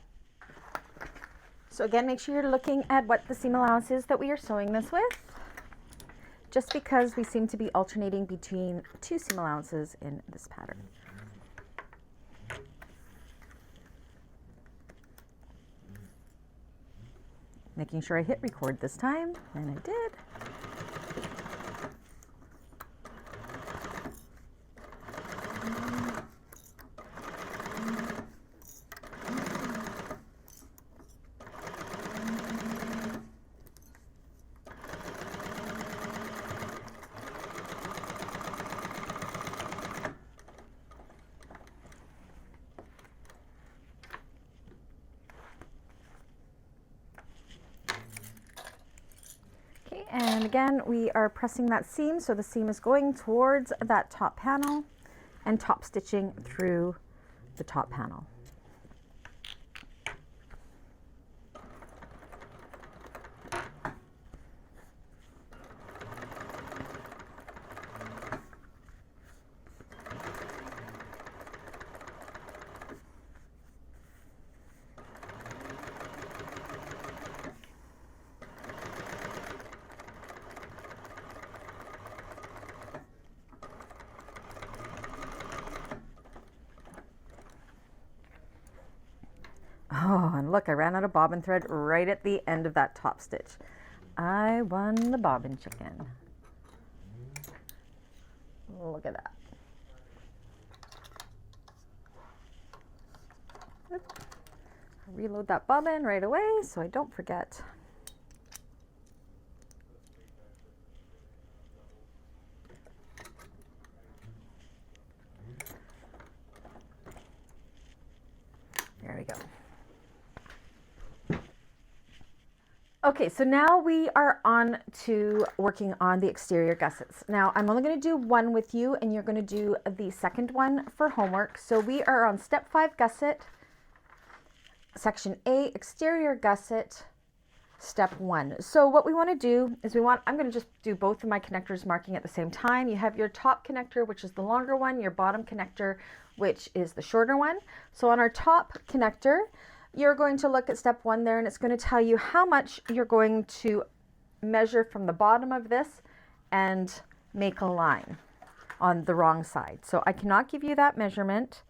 A: So again, make sure you're looking at what the seam allowance is that we are sewing this with, just because we seem to be alternating between two seam allowances in this pattern. Making sure I hit record this time, and I did. And again, we are pressing that seam, so the seam is going towards that top panel and top stitching through the top panel. Oh, and look, I ran out of bobbin thread right at the end of that top stitch. I won the bobbin chicken. Look at that. Reload that bobbin right away so I don't forget. There we go. Okay, so now we are on to working on the exterior gussets. Now I'm only going to do one with you, and you're going to do the second one for homework. So we are on step 5 gusset, section A, exterior gusset, step 1. So what we want to do is I'm going to just do both of my connectors marking at the same time. You have your top connector, which is the longer one, your bottom connector, which is the shorter one. So on our top connector, you're going to look at step 1 there, and it's going to tell you how much you're going to measure from the bottom of this and make a line on the wrong side. So I cannot give you that measurement.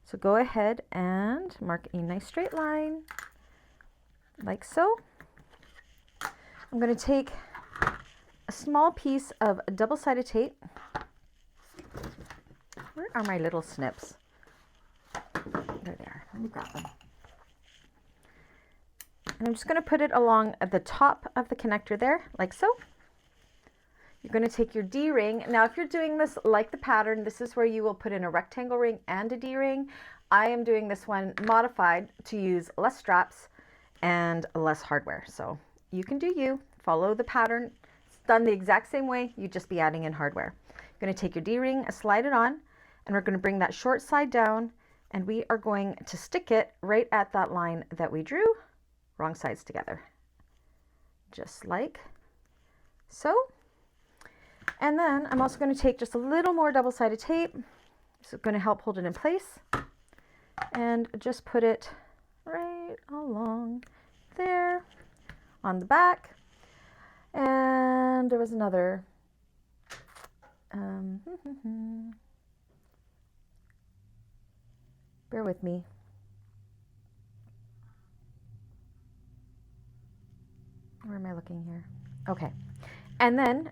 A: So go ahead and mark a nice straight line like so. I'm going to take a small piece of double-sided tape. Where are my little snips? There they are. Let me grab them. And I'm just going to put it along at the top of the connector there, like so. You're going to take your D-ring. Now, if you're doing this like the pattern, this is where you will put in a rectangle ring and a D-ring. I am doing this one modified to use less straps and less hardware. So you can do you. Follow the pattern. It's done the exact same way. You just be adding in hardware. You're going to take your D-ring, slide it on, and we're going to bring that short side down, and we are going to stick it right at that line that we drew. Wrong sides together, just like so. And then I'm also going to take just a little more double-sided tape. This is going to help hold it in place, and just put it right along there on the back. And there was another bear with me. Where am I looking here? Okay. And then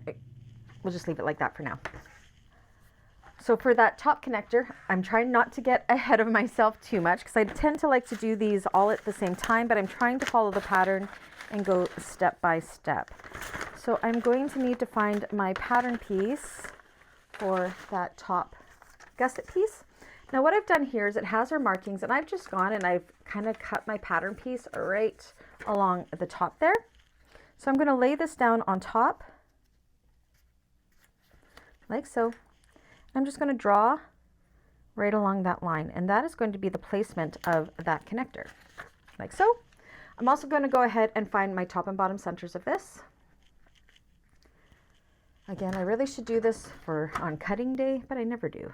A: we'll just leave it like that for now. So for that top connector, I'm trying not to get ahead of myself too much because I tend to like to do these all at the same time, but I'm trying to follow the pattern and go step by step. So I'm going to need to find my pattern piece for that top gusset piece. Now what I've done here is it has our markings, and I've just gone and I've kind of cut my pattern piece right along the top there. So I'm going to lay this down on top, like so. I'm just going to draw right along that line, and that is going to be the placement of that connector. like so. I'm also going to go ahead and find my top and bottom centers of this. Again, I really should do this on cutting day, but I never do.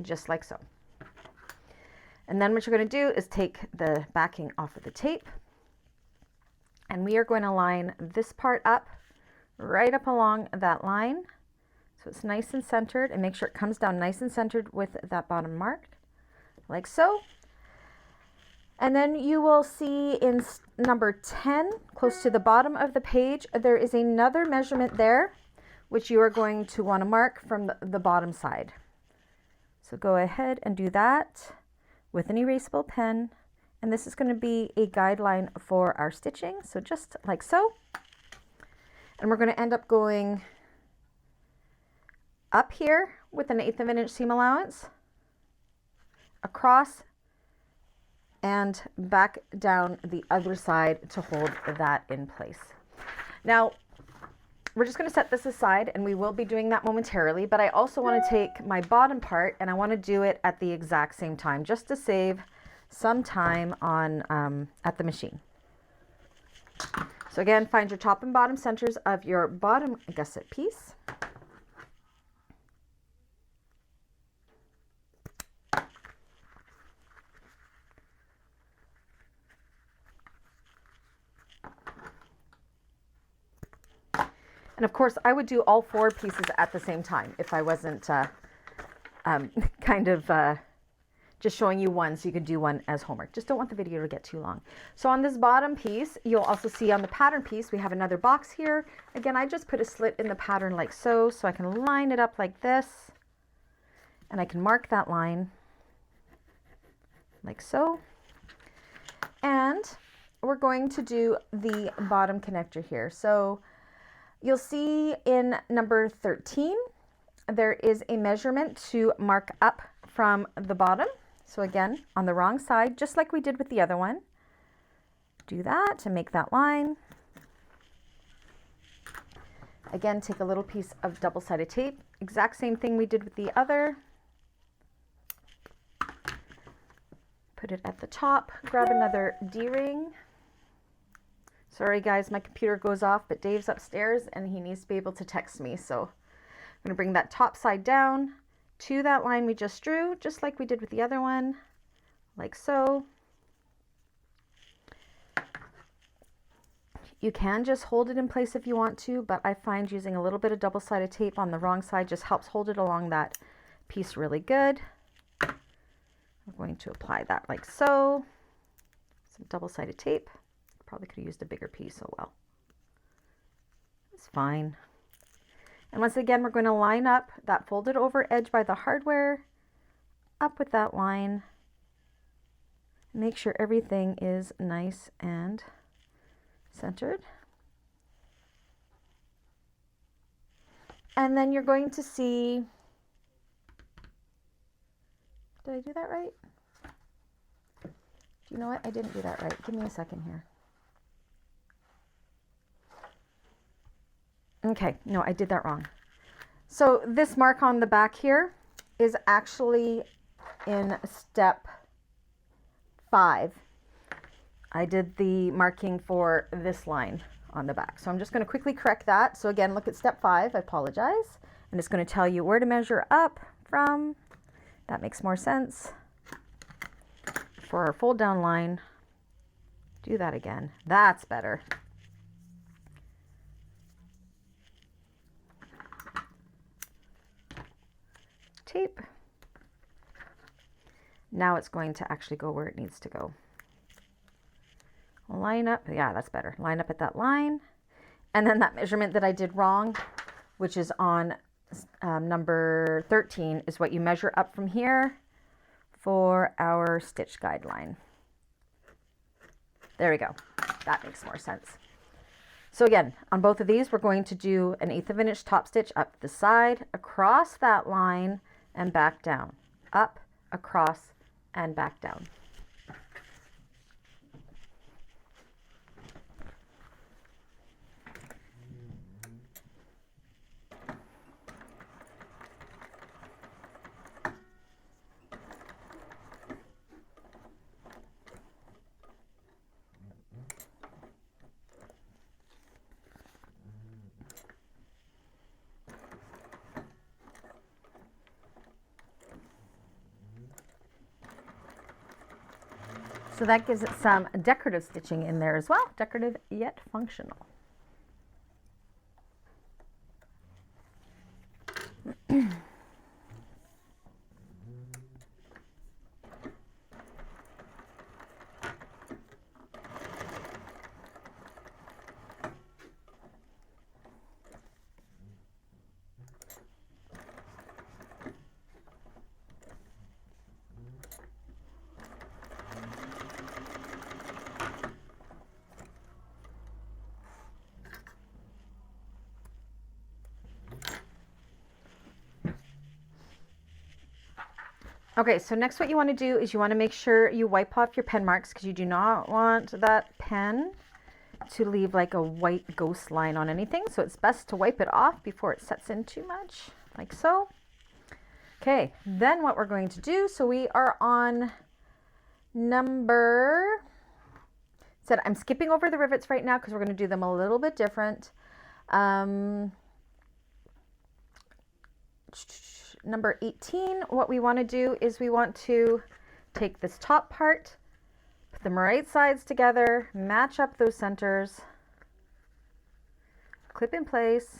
A: Just like so. And then what you're going to do is take the backing off of the tape, and we are going to line this part up right up along that line so it's nice and centered, and make sure it comes down nice and centered with that bottom marked like so. And then you will see in number 10, close to the bottom of the page, there is another measurement there which you are going to want to mark from the bottom side. So go ahead and do that with an erasable pen, and this is going to be a guideline for our stitching, so just like so. And we're going to end up going up here with an 1/8 of an inch seam allowance, across, and back down the other side to hold that in place. Now we're just going to set this aside, and we will be doing that momentarily, but I also want to take my bottom part and I want to do it at the exact same time, just to save some time on at the machine. So again, find your top and bottom centers of your bottom gusset piece. And of course, I would do all 4 pieces at the same time if I wasn't just showing you one so you could do one as homework. Just don't want the video to get too long. So on this bottom piece, you'll also see on the pattern piece, we have another box here. Again, I just put a slit in the pattern like so I can line it up like this. And I can mark that line like so. And we're going to do the bottom connector here. So you'll see in number 13, there is a measurement to mark up from the bottom. So again, on the wrong side, just like we did with the other one, do that to make that line. Again, take a little piece of double-sided tape, exact same thing we did with the other. Put it at the top, grab another D-ring. Sorry guys, my computer goes off, but Dave's upstairs and he needs to be able to text me. So I'm going to bring that top side down to that line we just drew, just like we did with the other one, like so. You can just hold it in place if you want to, but I find using a little bit of double-sided tape on the wrong side just helps hold it along that piece really good. I'm going to apply that like so. Some double-sided tape. Probably could have used a bigger piece, oh well. It's fine. And once again, we're going to line up that folded over edge by the hardware up with that line. Make sure everything is nice and centered. And then you're going to see, did I do that right? Do you know what? I didn't do that right. Give me a second here. Okay, no, I did that wrong. So this mark on the back here is actually in step 5. I did the marking for this line on the back. So I'm just going to quickly correct that. So again, look at step 5. I apologize. And it's going to tell you where to measure up from. That makes more sense. For our fold down line, do that again. That's better. Tape. Now it's going to actually go where it needs to go. Line up, yeah, that's better. Line up at that line. And then that measurement that I did wrong, which is on number 13, is what you measure up from here for our stitch guideline. There we go. That makes more sense. So again, on both of these, we're going to do an 1/8 of an inch top stitch up the side, across that line, and back down. Up, across, and back down. So that gives it some decorative stitching in there as well, decorative yet functional. Okay, so next what you want to do is you want to make sure you wipe off your pen marks because you do not want that pen to leave like a white ghost line on anything. So it's best to wipe it off before it sets in too much, like so. Okay, then what we're going to do, so we are on number, said I'm skipping over the rivets right now because we're going to do them a little bit different. Number 18, what we want to do is we want to take this top part, put them right sides together, match up those centers, clip in place,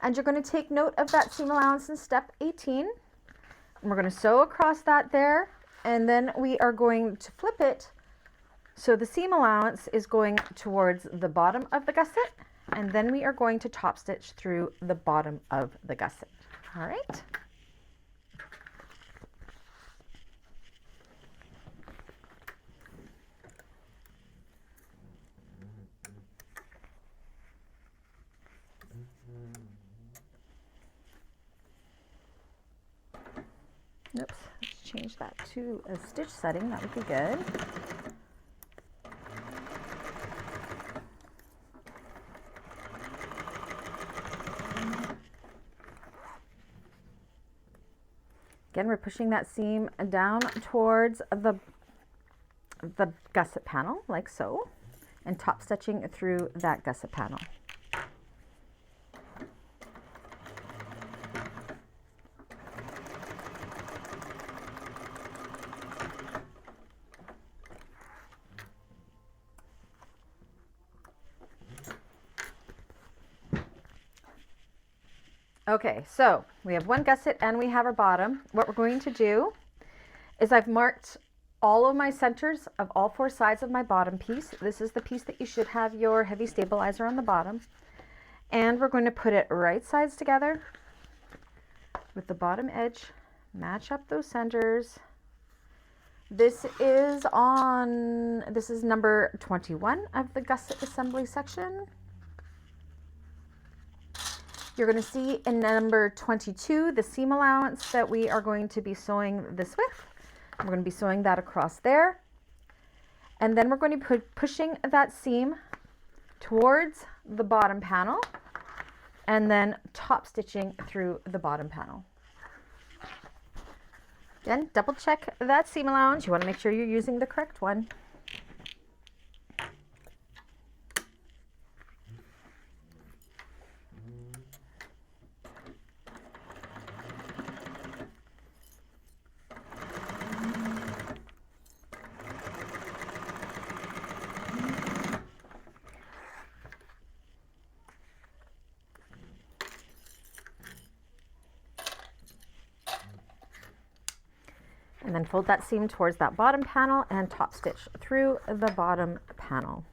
A: and you're going to take note of that seam allowance in step 18, and we're going to sew across that there, and then we are going to flip it. So the seam allowance is going towards the bottom of the gusset, and then we are going to top stitch through the bottom of the gusset. All right. Oops, let's change that to a stitch setting. That would be good. Again, we're pushing that seam down towards the gusset panel, like so, and top stitching through that gusset panel. Okay, so we have one gusset and we have our bottom. What we're going to do is I've marked all of my centers of all four sides of my bottom piece. This is the piece that you should have your heavy stabilizer on the bottom. And we're going to put it right sides together with the bottom edge, match up those centers. This is number 21 of the gusset assembly section. You're going to see in number 22 the seam allowance that we are going to be sewing this with. We're going to be sewing that across there. And then we're going to be pushing that seam towards the bottom panel and then top stitching through the bottom panel. Then double check that seam allowance. You want to make sure you're using the correct one. And then fold that seam towards that bottom panel and top stitch through the bottom panel.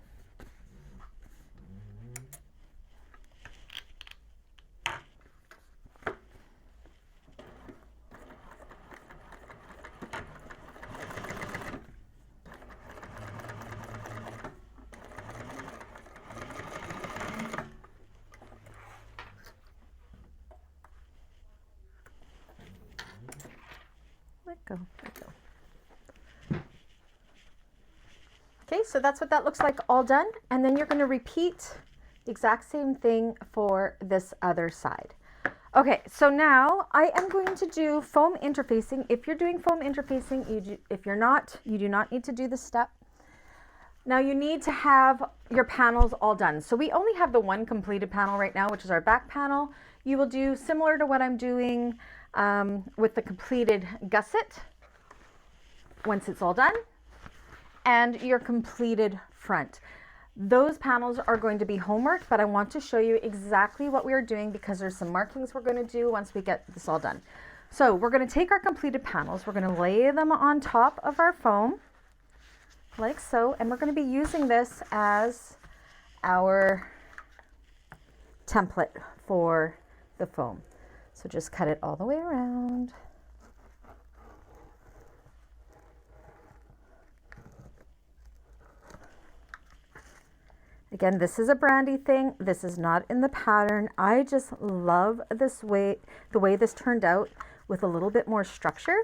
A: Let go. Okay, so that's what that looks like all done. And then you're going to repeat the exact same thing for this other side. Okay, so now I am going to do foam interfacing. If you're doing foam interfacing, if you're not, you do not need to do this step. Now you need to have your panels all done. So we only have the one completed panel right now, which is our back panel. you will do similar to what I'm doing with the completed gusset once it's all done, and your completed front. Those panels are going to be homework, but I want to show you exactly what we are doing because there's some markings we're going to do once we get this all done. So we're going to take our completed panels, we're going to lay them on top of our foam like so, and we're going to be using this as our template for the foam. So just cut it all the way around. Again, this is a Brandy thing. This is not in the pattern. I just love this way, the way this turned out with a little bit more structure,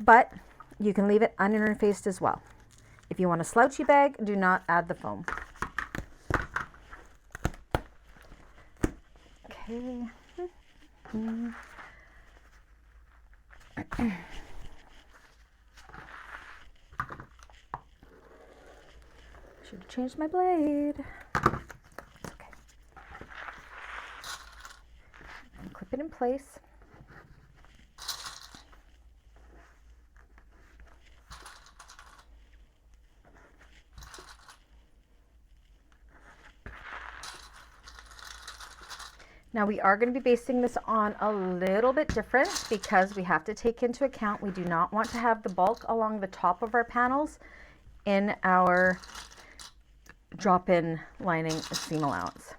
A: but you can leave it uninterfaced as well. If you want a slouchy bag, do not add the foam. Okay. Should have changed my blade. It's okay. And clip it in place. Now we are going to be basting this on a little bit different because we have to take into account we do not want to have the bulk along the top of our panels in our drop-in lining seam allowance.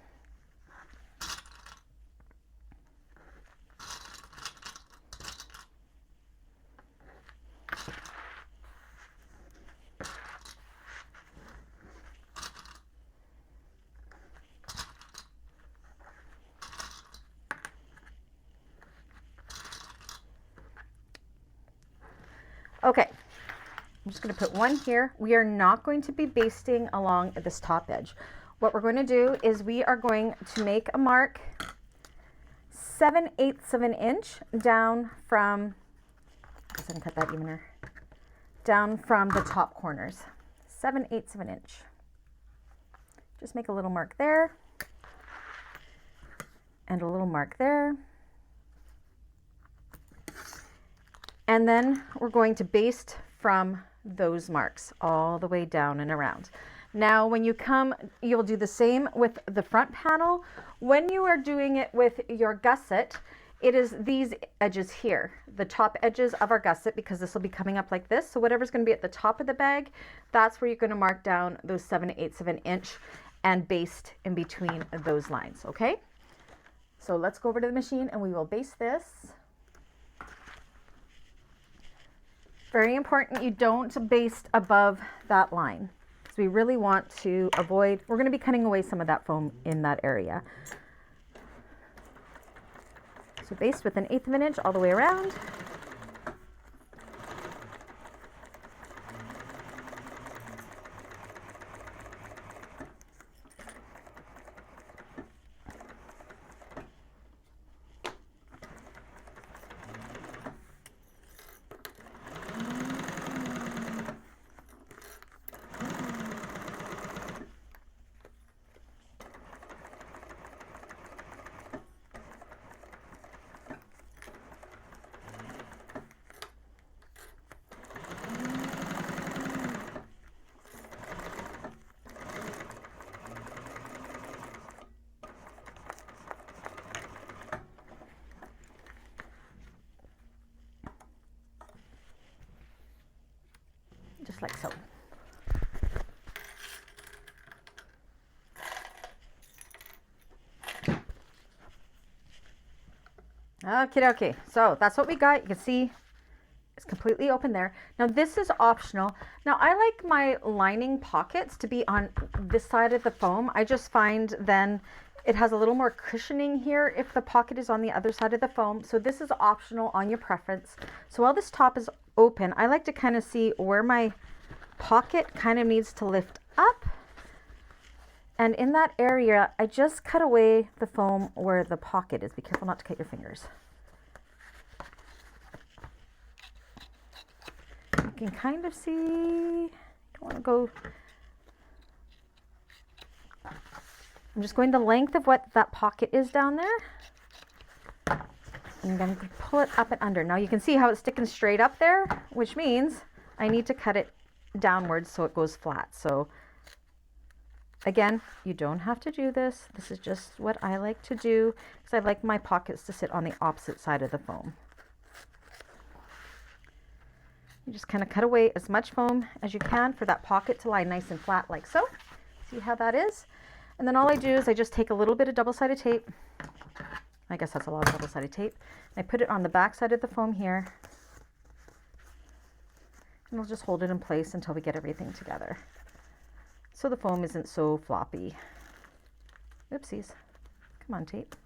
A: Okay, I'm just going to put one here. We are not going to be basting along this top edge. What we're going to do is we are going to make a mark 7/8 of an inch down from, I guess I can cut that evener, down from the top corners. 7/8 of an inch. Just make a little mark there and a little mark there. And then we're going to baste from those marks all the way down and around. Now when you come, you'll do the same with the front panel. When you are doing it with your gusset, it is these edges here, the top edges of our gusset, because this will be coming up like this. So whatever's going to be at the top of the bag, that's where you're going to mark down those 7/8 of an inch and baste in between those lines, okay? So let's go over to the machine and we will baste this. Very important you don't baste above that line, because we really want to avoid, we're going to be cutting away some of that foam in that area. So baste with 1/8 of an inch all the way around. Just like so. Okay, so that's what we got. You can see it's completely open there. Now this is optional. Now I like my lining pockets to be on this side of the foam. I just find then it has a little more cushioning here if the pocket is on the other side of the foam. So this is optional on your preference. So while this top is open, I like to kind of see where my pocket kind of needs to lift up. And in that area, I just cut away the foam where the pocket is. Be careful not to cut your fingers. You can kind of see, you don't want to go, I'm just going the length of what that pocket is down there. And then I'm going to pull it up and under. Now you can see how it's sticking straight up there, which means I need to cut it downwards so it goes flat. So again, you don't have to do this. This is just what I like to do because I like my pockets to sit on the opposite side of the foam. You just kind of cut away as much foam as you can for that pocket to lie nice and flat like so. See how that is? And then all I do is I just take a little bit of double-sided tape. I guess that's a lot of double-sided tape. I put it on the back side of the foam here. And we'll just hold it in place until we get everything together, so the foam isn't so floppy. Oopsies. Come on, tape.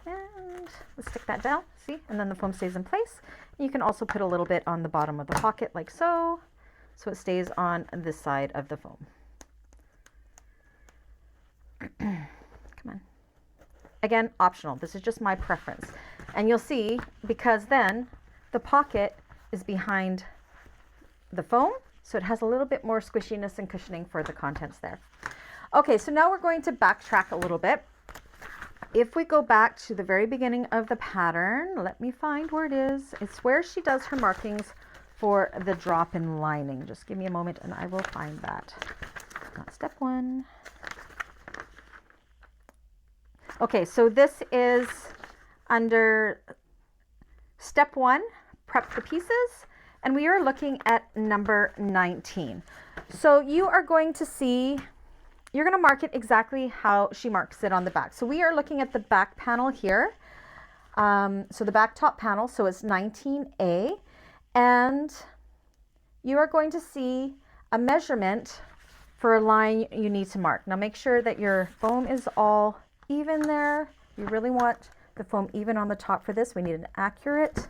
A: And let's stick that down, see? And then the foam stays in place. And you can also put a little bit on the bottom of the pocket like so it stays on this side of the foam. Come on. Again, optional. This is just my preference. And you'll see, because then the pocket is behind the foam, so it has a little bit more squishiness and cushioning for the contents there. Okay, so now we're going to backtrack a little bit. If we go back to the very beginning of the pattern, let me find where it is. It's where she does her markings for the drop-in lining. Just give me a moment and I will find that. Not step one. Okay, so this is under step one, prep the pieces, and we are looking at number 19. So you are going to see, you're going to mark it exactly how she marks it on the back. So we are looking at the back panel here. So the back top panel, so it's 19A, and you are going to see a measurement for a line you need to mark. Now make sure that your foam is all even there. You really want the foam even on the top for this. We need an accurate,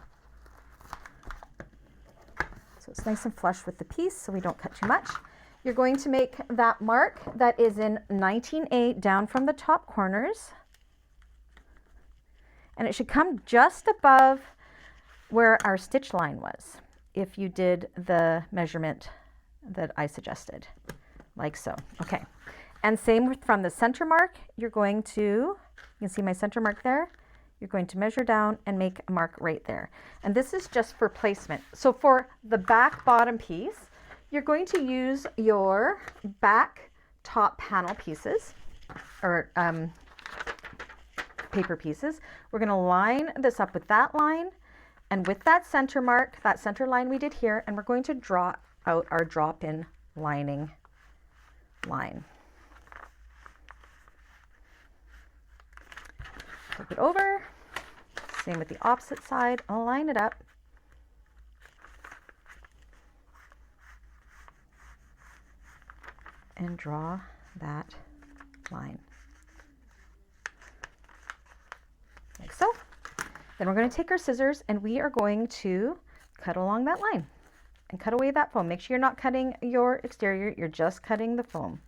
A: so it's nice and flush with the piece so we don't cut too much. You're going to make that mark that is in 19A down from the top corners, and it should come just above where our stitch line was if you did the measurement that I suggested, like so. Okay. And same with from the center mark, you're going to, you can see my center mark there, you're going to measure down and make a mark right there. And this is just for placement. So for the back bottom piece, you're going to use your back top panel pieces, or paper pieces. We're going to line this up with that line and with that center mark, that center line we did here, and we're going to draw out our drop-in lining line. Flip it over, same with the opposite side, I'll line it up. And draw that line. Like so. Then we're going to take our scissors and we are going to cut along that line and cut away that foam. Make sure you're not cutting your exterior, you're just cutting the foam.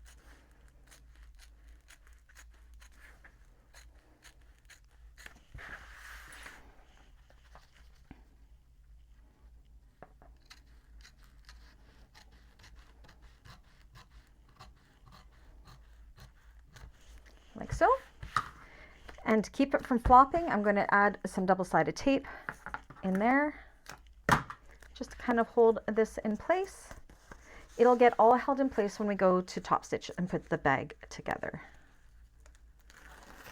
A: Like so. And to keep it from flopping, I'm going to add some double-sided tape in there just to kind of hold this in place. It'll get all held in place when we go to top stitch and put the bag together.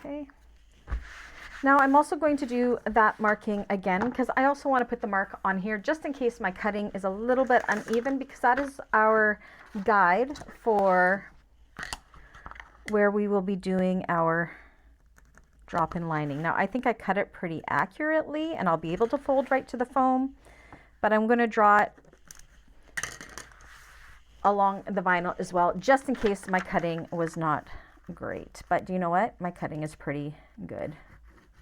A: Okay. Now I'm also going to do that marking again because I also want to put the mark on here just in case my cutting is a little bit uneven, because that is our guide for where we will be doing our drop-in lining. Now I think I cut it pretty accurately and I'll be able to fold right to the foam, but I'm going to draw it along the vinyl as well, just in case my cutting was not great. But do you know what? My cutting is pretty good.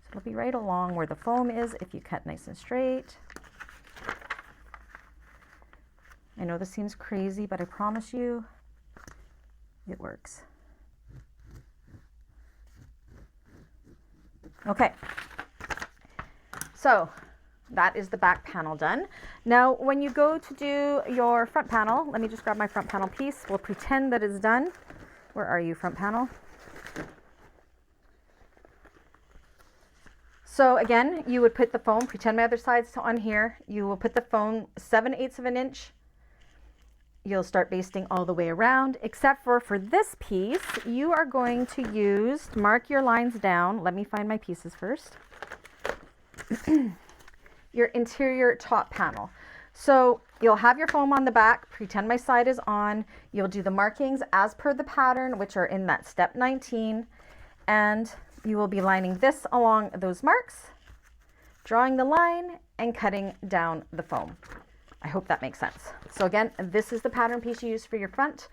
A: So it'll be right along where the foam is if you cut nice and straight. I know this seems crazy, but I promise you it works. Okay, so that is the back panel done. Now when you go to do your front panel, let me just grab my front panel piece. We'll pretend that it's done. Where are you, front panel? So again, you would put the foam, pretend my other side's on here. You will put the foam 7/8 of an inch. You'll start basting all the way around, except for this piece, you are going to use, mark your lines down. Let me find my pieces first. Your interior top panel. So you'll have your foam on the back, pretend my side is on. You'll do the markings as per the pattern, which are in that step 19. And you will be lining this along those marks, drawing the line and cutting down the foam. I hope that makes sense. So again, this is the pattern piece you use for your front,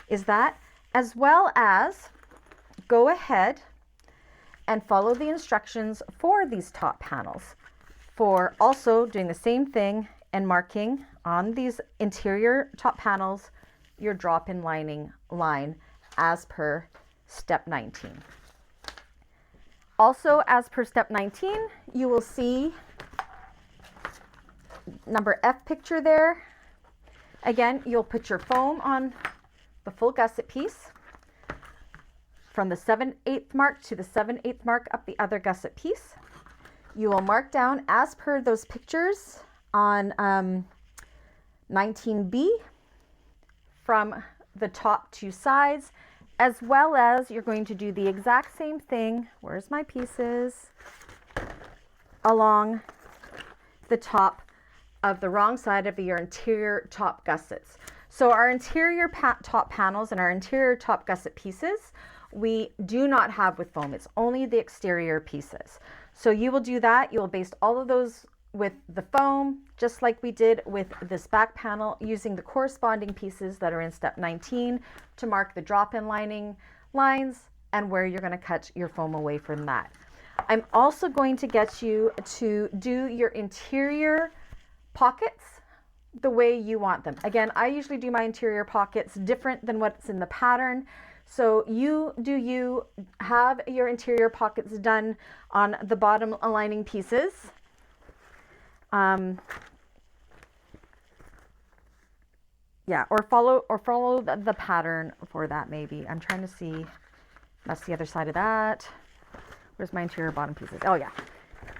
A: is that, as well as go ahead and follow the instructions for these top panels, for also doing the same thing and marking on these interior top panels your drop-in lining line as per step 19. Also, as per step 19, you will see number F picture there. Again, you'll put your foam on the full gusset piece from the 7/8 mark to the 7/8 mark up the other gusset piece. You will mark down as per those pictures on 19B from the top two sides, as well as you're going to do the exact same thing. Where's my pieces? Along the top of the wrong side of your interior top gussets. So our interior top panels and our interior top gusset pieces, we do not have with foam. It's only the exterior pieces. So you will do that. You will baste all of those with the foam, just like we did with this back panel, using the corresponding pieces that are in step 19 to mark the drop-in lining lines and where you're going to cut your foam away from that. I'm also going to get you to do your interior pockets the way you want them. Again, I usually do my interior pockets different than what's in the pattern. So you have your interior pockets done on the bottom aligning pieces. Yeah, or follow the pattern for that maybe. I'm trying to see, that's the other side of that. Where's my interior bottom pieces? Oh yeah.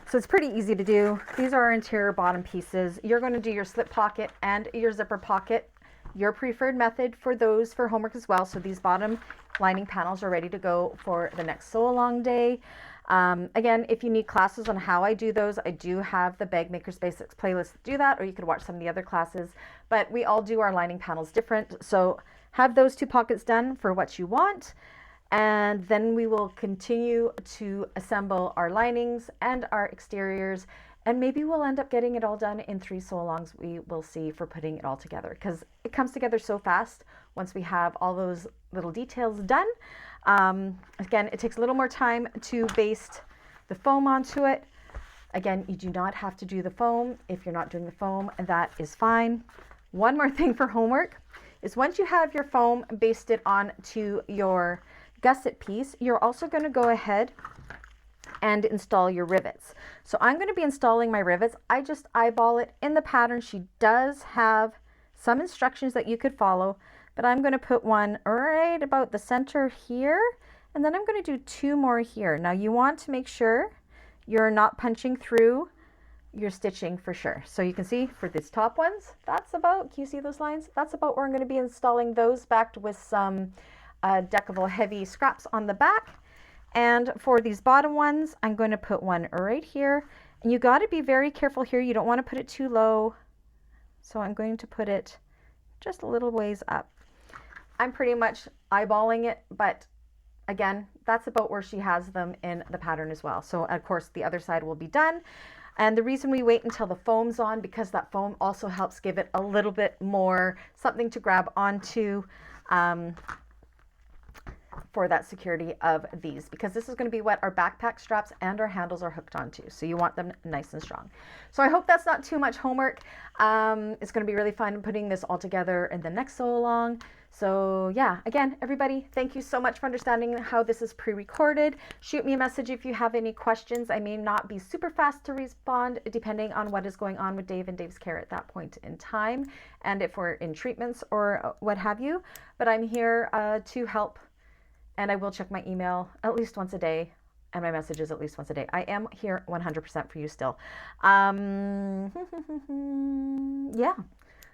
A: So it's pretty easy to do. These are our interior bottom pieces. You're going to do your slip pocket and your zipper pocket, your preferred method for those for homework as well. So these bottom lining panels are ready to go for the next Sewalong day. Again, if you need classes on how I do those, I do have the Bagmakers Basics playlist to do that, or you could watch some of the other classes, but we all do our lining panels different. So have those two pockets done for what you want. And then we will continue to assemble our linings and our exteriors, and maybe we'll end up getting it all done in 3 Sewalongs. We will see for putting it all together, because it comes together so fast once we have all those little details done. Again, it takes a little more time to baste the foam onto it. Again, you do not have to do the foam. If you're not doing the foam, that is fine. One more thing for homework is, once you have your foam basted onto your gusset piece, you're also going to go ahead and install your rivets. So I'm going to be installing my rivets. I just eyeball it in the pattern. She does have some instructions that you could follow, but I'm going to put one right about the center here, and then I'm going to do 2 more here. Now you want to make sure you're not punching through your stitching for sure. So you can see for these top ones, that's about, can you see those lines? That's about where I'm going to be installing those, backed with some Decovil Heavy scraps on the back. And for these bottom ones, I'm going to put one right here. And you got to be very careful here. You don't want to put it too low. So I'm going to put it just a little ways up. I'm pretty much eyeballing it, but again, that's about where she has them in the pattern as well. So of course the other side will be done. And the reason we wait until the foam's on, because that foam also helps give it a little bit more something to grab onto, for that security of these, because this is going to be what our backpack straps and our handles are hooked onto. So you want them nice and strong. So I hope that's not too much homework. It's going to be really fun putting this all together in the next Sewalong. So yeah, again, everybody, thank you so much for understanding how this is pre-recorded. Shoot me a message if you have any questions. I may not be super fast to respond depending on what is going on with Dave and Dave's care at that point in time, and if we're in treatments or what have you. But I'm here to help. And I will check my email at least once a day and my messages at least once a day. I am here 100% for you still. Yeah.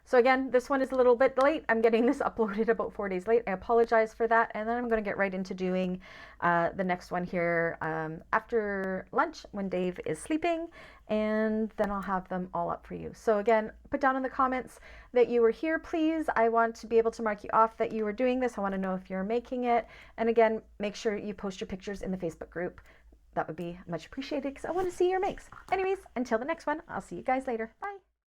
A: So again, this one is a little bit late. I'm getting this uploaded about 4 days late. I apologize for that. And then I'm going to get right into doing the next one here after lunch when Dave is sleeping. And then I'll have them all up for you. So again, put down in the comments that you were here, please. I want to be able to mark you off that you were doing this. I want to know if you're making it. And again, make sure you post your pictures in the Facebook group. That would be much appreciated because I want to see your makes. Anyways, until the next one, I'll see you guys later. Bye.